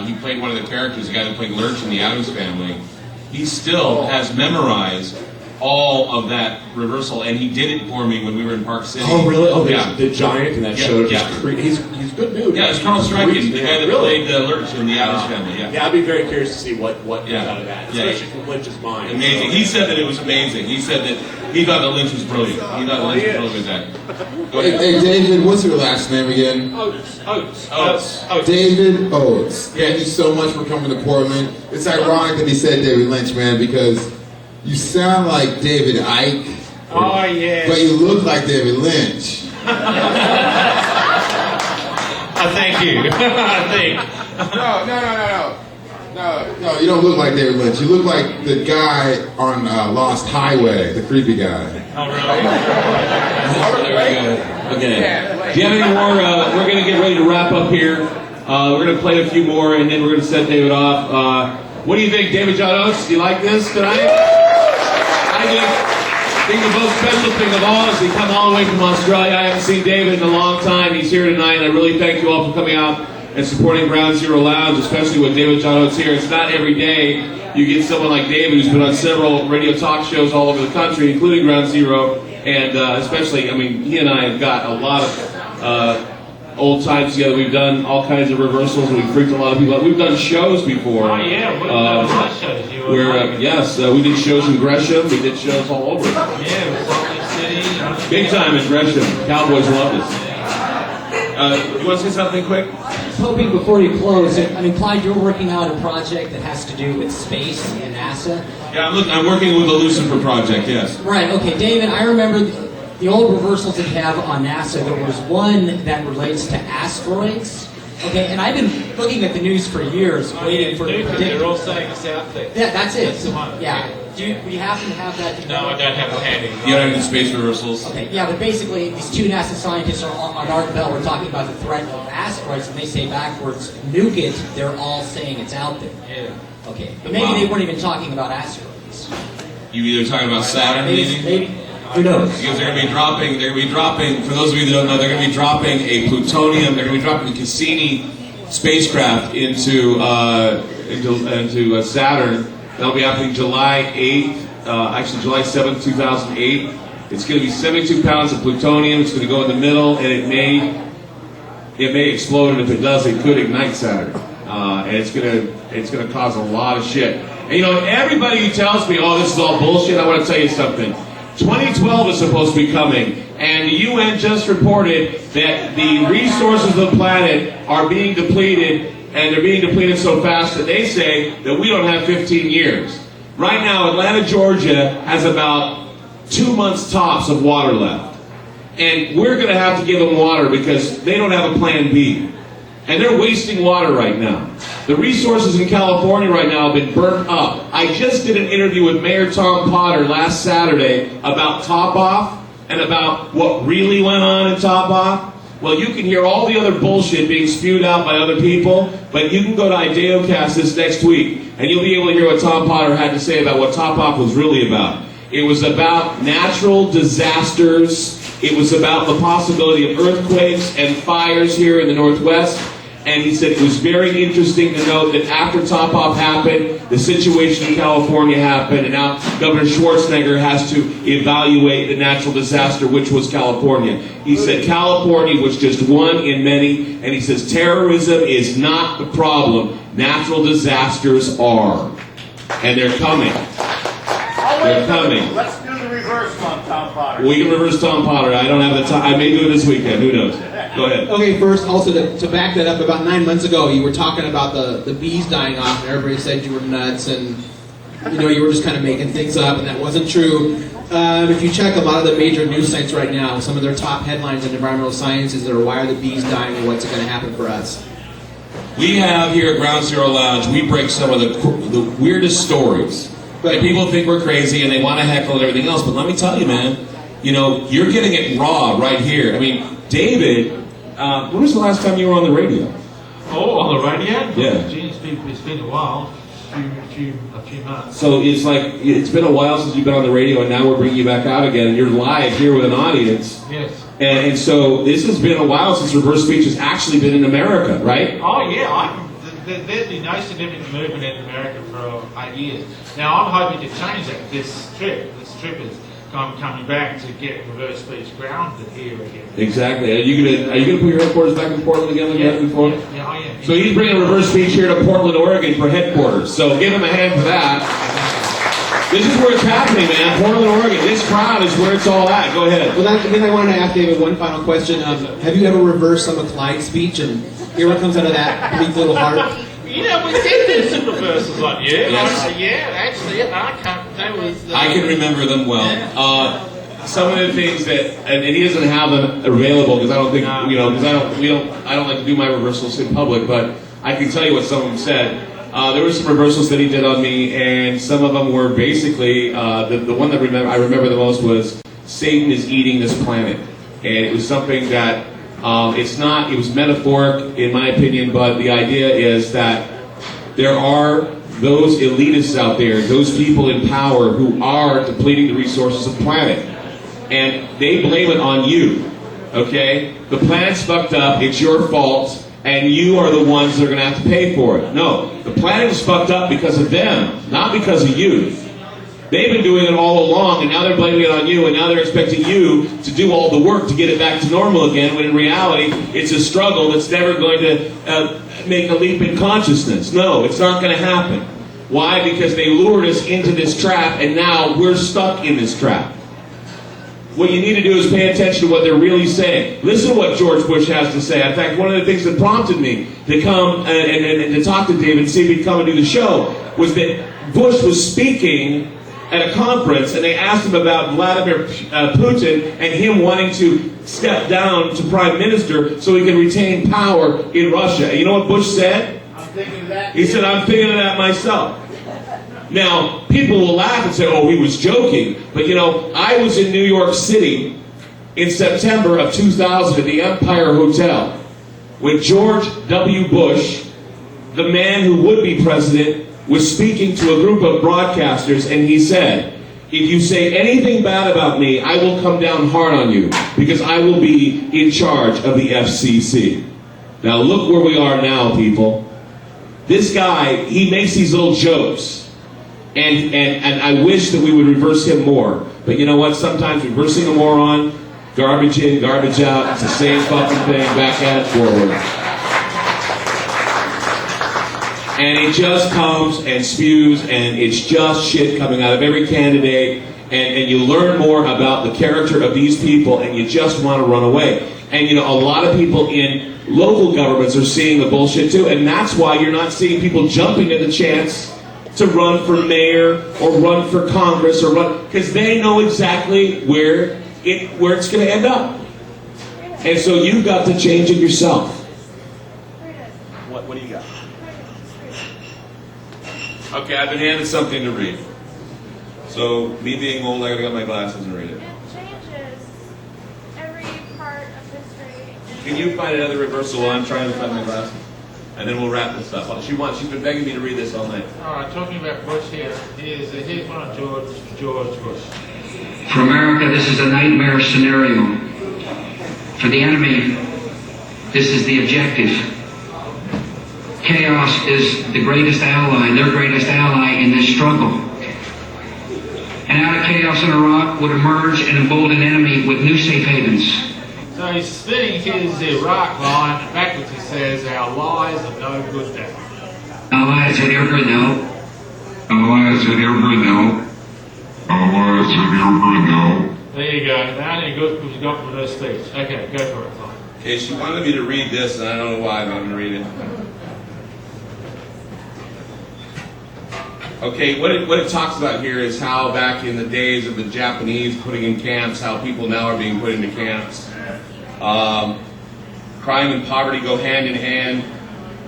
he played one of the characters, the guy that played Lurch in the Addams Family. He still has memorized all of that reversal, and he did it for me when we were in Park City. Oh, really? Oh, yeah. The giant in that show. He's a good dude. Yeah, it's Carl Stryken, the guy that played Lurch in the Addams Family. Yeah, I'd be very curious to see what comes out of that, especially from Lynch's mind. Amazing. He said that it was amazing. He said that he thought that Lynch was brilliant. He thought Lynch was brilliant with that. Go ahead. Hey, David, what's your last name again? Oates. David Oates. Thank you so much for coming to Portland. It's ironic that he said David Lynch, man, because you sound like David Icke. Oh, yeah. But you look like David Lynch. Thank you. No, you don't look like David Lynch. You look like the guy on Lost Highway, the creepy guy. Oh, really? Okay. Do you have any more? We're going to get ready to wrap up here. We're going to play a few more, and then we're going to set David off. What do you think, David John Oates? Do you like this tonight? I think the most special thing of all is he come all the way from Australia. I haven't seen David in a long time. He's here tonight, and I really thank you all for coming out and supporting Ground Zero Lounge, especially with David John Oates here. It's not every day you get someone like David who's been on several radio talk shows all over the country, including Ground Zero, and especially, I mean, he and I have got a lot of old times together. We've done all kinds of reversals, and we've freaked a lot of people out. We've done shows before. Oh, yeah, we've done a lot of shows. We did shows in Gresham. We did shows all over. Yeah, Salt Lake City. Big time in Gresham. Cowboys loved us. You want to say something quick? I was hoping before you close, I mean, Clyde, you're working on a project that has to do with space and NASA. Yeah, I'm working with the Lucifer project, yes. Right, okay. David, I remember the old reversals that you have on NASA. There was one that relates to asteroids. Okay, and I've been looking at the news for years, waiting for the prediction. They're all saying it's out there. Yeah, that's it. That's the one. Yeah. Do you happen to have that? No, I don't have it handy. You don't have any space reversals? Okay, yeah, but basically, these two NASA scientists are on Art Bell. We're talking about the threat of asteroids, and they say backwards, nuke it. They're all saying it's out there. Yeah. Okay, but maybe they weren't even talking about asteroids. You either talking about Saturn, maybe. Who knows? Because they're going to be dropping, for those of you that don't know, they're going to be dropping a plutonium, they're going to be dropping a Cassini spacecraft into Saturn. That'll be happening July 8th, actually July 7th, 2008. It's going to be 72 pounds of plutonium. It's going to go in the middle, and it may explode, and if it does, it could ignite Saturn. And it's going to cause a lot of shit. And you know, everybody who tells me, oh, this is all bullshit, I want to tell you something. 2012 is supposed to be coming, and the UN just reported that the resources of the planet are being depleted, and they're being depleted so fast that they say that we don't have 15 years. Right now, Atlanta, Georgia has about 2 months tops of water left. And we're going to have to give them water because they don't have a plan B. And they're wasting water right now. The resources in California right now have been burnt up. I just did an interview with Mayor Tom Potter last Saturday about Top Off and about what really went on in Top Off. Well, you can hear all the other bullshit being spewed out by other people, but you can go to IdeoCast this next week, and you'll be able to hear what Tom Potter had to say about what Top Off was really about. It was about natural disasters. It was about the possibility of earthquakes and fires here in the Northwest. And he said it was very interesting to note that after Top Off happened, the situation in California happened, and now Governor Schwarzenegger has to evaluate the natural disaster, which was California. He said California was just one in many, and he says terrorism is not the problem. Natural disasters are. And they're coming. They're coming. Let's do the reverse on Tom Potter. We can reverse Tom Potter. I don't have the time. I may do it this weekend. Who knows? Go ahead. Okay, first, also to back that up, about 9 months ago, you were talking about the bees dying off, and everybody said you were nuts, and you were just kind of making things up, and that wasn't true. If you check a lot of the major news sites right now, some of their top headlines in environmental sciences are why are the bees dying and what's going to happen for us. We have here at Ground Zero Lounge, we break some of the weirdest stories. And people think we're crazy and they want to heckle and everything else, but let me tell you, man, you're getting it raw right here. I mean, David, when was the last time you were on the radio? Oh, on the radio? Yeah. Gee, it's been a while. A few months. So it's like, it's been a while since you've been on the radio, and now we're bringing you back out again, and you're live here with an audience. Yes. And so this has been a while since reverse speech has actually been in America, right? Oh, yeah. There's been no significant movement in America for 8 years. Now, I'm hoping to change that this trip. This trip is coming back to get reverse speech grounded here again. Exactly. Are you gonna put your headquarters back in Portland again like you had before? Yeah, I am. So he's bringing reverse speech here to Portland, Oregon for headquarters. So give him a hand for that. This is where it's happening, man. Portland, Oregon. This crowd is where it's all at. Go ahead. Well, then I wanted to ask David one final question. Have you ever reversed some of Clyde's speech and hear what comes out of that weak little heart? We did do some reversals on you. Yes. Actually, that was... I can remember them well. Some of the things that, and he doesn't have them available because I don't think, because I don't like to do my reversals in public, but I can tell you what some of them said. There were some reversals that he did on me, and some of them were basically, the one that I remember the most was Satan is eating this planet. And it was something that It's not, it was metaphoric in my opinion, but the idea is that there are those elitists out there, those people in power who are depleting the resources of the planet. And they blame it on you, okay? The planet's fucked up, it's your fault, and you are the ones that are gonna have to pay for it. No, the planet is fucked up because of them, not because of you. They've been doing it all along, and now they're blaming it on you, and now they're expecting you to do all the work to get it back to normal again, when in reality, it's a struggle that's never going to make a leap in consciousness. No, it's not going to happen. Why? Because they lured us into this trap, and now we're stuck in this trap. What you need to do is pay attention to what they're really saying. Listen to what George Bush has to say. In fact, one of the things that prompted me to come and to talk to David and see if he'd come and do the show was that Bush was speaking at a conference, and they asked him about Vladimir Putin and him wanting to step down to prime minister so he can retain power in Russia. And you know what Bush said? I'm thinking of that. He said, I'm thinking of that myself. Now, people will laugh and say, oh, he was joking. But you know, I was in New York City in September of 2000 at the Empire Hotel when George W. Bush, the man who would be president, was speaking to a group of broadcasters, and he said, if you say anything bad about me, I will come down hard on you, because I will be in charge of the FCC. Now look where we are now, people. This guy, he makes these little jokes, and I wish that we would reverse him more. But you know what? Sometimes reversing a moron, garbage in, garbage out, it's the same fucking thing, back and forward. And it just comes and spews, and it's just shit coming out of every candidate, and you learn more about the character of these people, and you just want to run away. And you know, a lot of people in local governments are seeing the bullshit too, and that's why you're not seeing people jumping at the chance to run for mayor or run for Congress or run, because they know exactly where it's going to end up. And so you've got to change it yourself. What do you got? Okay, I've been handed something to read. So, me being old, I gotta get my glasses and read it. It changes every part of history. Can you find another reversal while I'm trying to find my glasses? And then we'll wrap this up. She's been begging me to read this all night. All right, talking about Bush here. Here's one of George Bush. For America, this is a nightmare scenario. For the enemy, this is the objective. Chaos is the greatest ally, their greatest ally in this struggle. And out of chaos in Iraq would emerge an emboldened enemy with new safe havens. So he's spinning his Iraq line backwards. He says, our lies are no good now. Allies are never now. Allies are never now. Allies are never now. There you go. Now you've got for those speech. Okay, go for it, Clyde. Okay, she wanted me to read this, and I don't know why, but I'm going to read it. Okay, what it talks about here is how back in the days of the Japanese putting in camps, how people now are being put into camps. Crime and poverty go hand in hand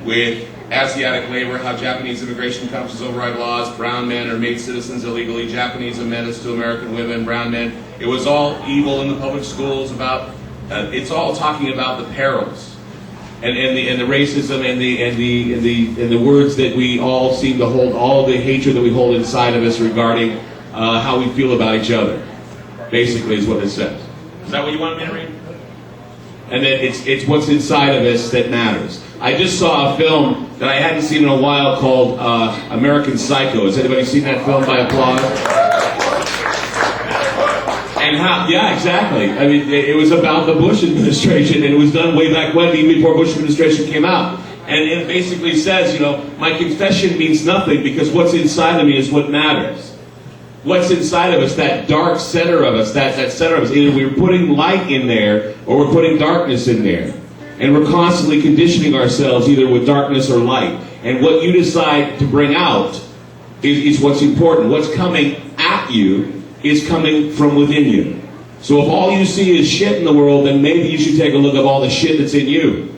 with Asiatic labor, how Japanese immigration councils override laws, brown men are made citizens illegally, Japanese are menace to American women, brown men. It was all evil in the public schools about, it's all talking about the perils. And the racism and the words that we all seem to hold, all the hatred that we hold inside of us regarding how we feel about each other, basically is what it says. Is that what you want me to read? And then it's what's inside of us that matters. I just saw a film that I hadn't seen in a while called American Psycho. Has anybody seen that film by applause? And how, yeah, exactly. I mean, it was about the Bush administration, and it was done way back when, even before Bush administration came out. And it basically says, you know, my confession means nothing because what's inside of me is what matters. What's inside of us, that dark center of us, that center of us, either we're putting light in there or we're putting darkness in there. And we're constantly conditioning ourselves either with darkness or light. And what you decide to bring out is what's important. What's coming at you is coming from within you. So if all you see is shit in the world, then maybe you should take a look at all the shit that's in you.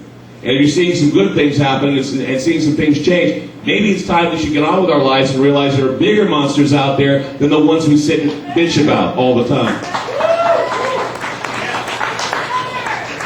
And if you're seeing some good things happening and seeing some things change, maybe it's time we should get on with our lives and realize there are bigger monsters out there than the ones we sit and bitch about all the time.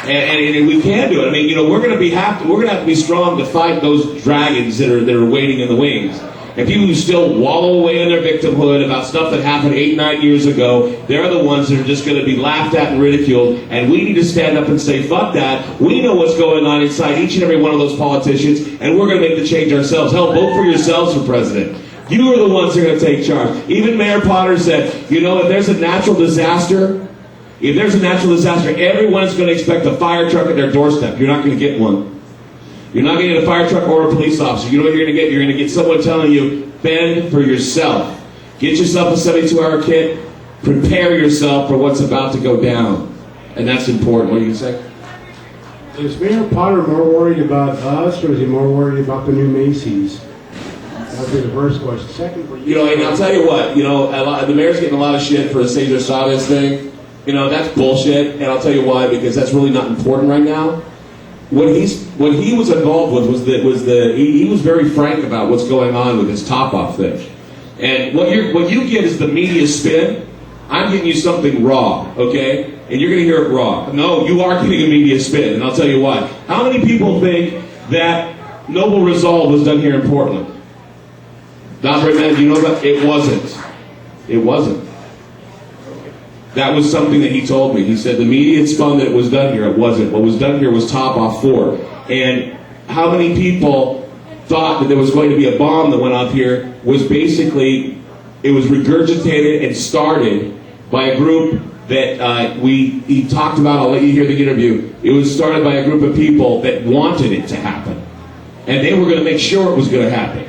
And we can do it. I mean, we're going to have to be strong to fight those dragons that are waiting in the wings. And people who still wallow away in their victimhood about stuff that happened 8, 9 years ago, they're the ones that are just going to be laughed at and ridiculed. And we need to stand up and say, fuck that. We know what's going on inside each and every one of those politicians, and we're going to make the change ourselves. Hell, vote for yourselves for president. You are the ones that are going to take charge. Even Mayor Potter said, if there's a natural disaster, everyone's going to expect a fire truck at their doorstep. You're not going to get one. You're not going to get a fire truck or a police officer. You know what you're going to get? You're going to get someone telling you, fend for yourself. Get yourself a 72-hour kit. Prepare yourself for what's about to go down. And that's important. What do you say? Is Mayor Potter more worried about us, or is he more worried about the new Macy's? That would be the first question. Second, for you. And I'll tell you what, the mayor's getting a lot of shit for the Cesar Chavez thing. That's bullshit, and I'll tell you why, because that's really not important right now. What he was involved with he was very frank about what's going on with this top-off thing. And what you get is the media spin. I'm giving you something raw, okay? And you're going to hear it raw. No, you are getting a media spin, and I'll tell you why. How many people think that Noble Resolve was done here in Portland? Not very many. Do you know that? It wasn't. It wasn't. That was something that he told me. He said the media spun that it was done here. It wasn't. What was done here was top off 4. And how many people thought that there was going to be a bomb that went off here was basically, it was regurgitated and started by a group that he talked about. I'll let you hear the interview. It was started by a group of people that wanted it to happen. And they were going to make sure it was going to happen.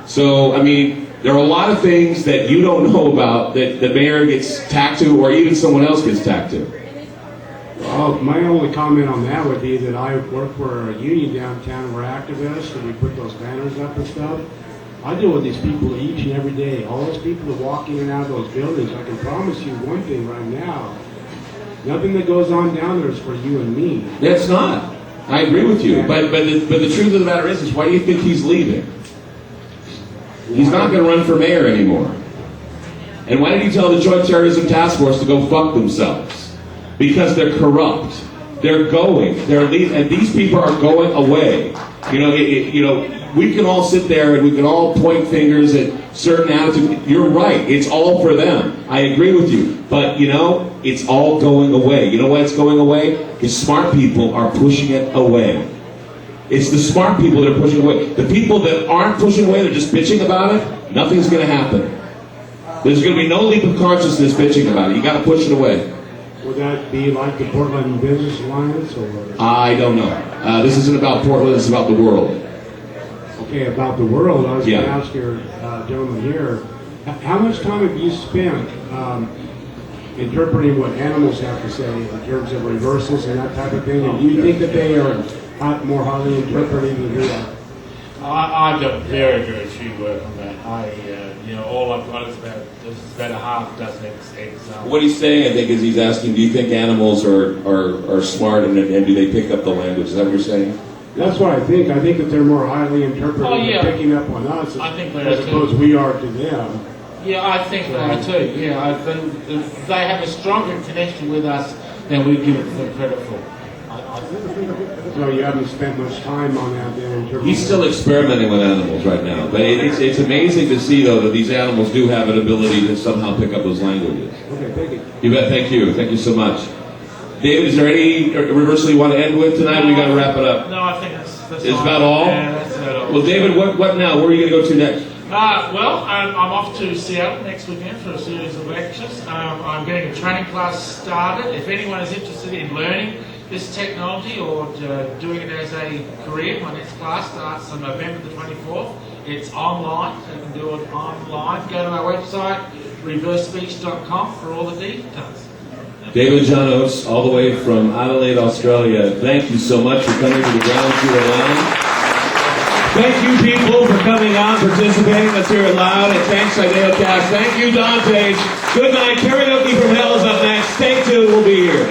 So, I mean, there are a lot of things that you don't know about that the mayor gets tacked to, or even someone else gets tacked to. Well, my only comment on that would be that I work for a union downtown. We're activists, and we put those banners up and stuff. I deal with these people each and every day. All those people that walk in and out of those buildings. I can promise you one thing right now. Nothing that goes on down there is for you and me. It's not. I agree with you. But the truth of the matter is why do you think he's leaving? He's not going to run for mayor anymore. And why did he tell the Joint Terrorism Task Force to go fuck themselves? Because they're corrupt. They're going. They're leaving. And these people are going away. We can all sit there and we can all point fingers at certain attitudes. You're right. It's all for them. I agree with you. But, it's all going away. You know why it's going away? Because smart people are pushing it away. It's the smart people that are pushing away. The people that aren't pushing away, they're just bitching about it, nothing's going to happen. There's going to be no leap of consciousness bitching about it. You got to push it away. Would that be like the Portland Business Alliance? Or? I don't know. This isn't about Portland, this is about the world. Okay, about the world, I was going to ask your gentleman here, how much time have you spent interpreting what animals have to say in terms of reversals and that type of thing? And do you think that they are more highly interpreted than you are? I've done very, very few work on that. All I've got is about a half dozen examples. What he's saying, I think, is he's asking, do you think animals are smart and do they pick up the language? Is that what you're saying? That's what I think. I think that they're more highly interpreted and picking up on us as opposed we are to them. Yeah, I think they are too. Yeah, I think they have a stronger connection with us than we give them credit for. So you haven't spent much time on that then? He's still experimenting with animals right now. But it's amazing to see, though, that these animals do have an ability to somehow pick up those languages. Okay, thank you. You bet. Thank you. Thank you so much. David, is there any reversal you want to end with tonight? We got to wrap it up. No, I think that's it's about all? Yeah, that's about all. Well, David, what now? Where are you going to go to next? I'm off to Seattle next weekend for a series of lectures. I'm getting a training class started. If anyone is interested in learning this technology or doing it as a career, my next class starts on November the 24th. It's online, so you can do it online. Go to our website, reversespeech.com, for all the details. David John Oates, all the way from Adelaide, Australia. Thank you so much for coming to the Ground Zero Lounge. Thank you, people, for coming on, participating. Let's hear it loud. And thanks, Isaiah Cash. Thank you, Dantes. Good night. Karaoke from Hell is up next. Stay tuned. We'll be here.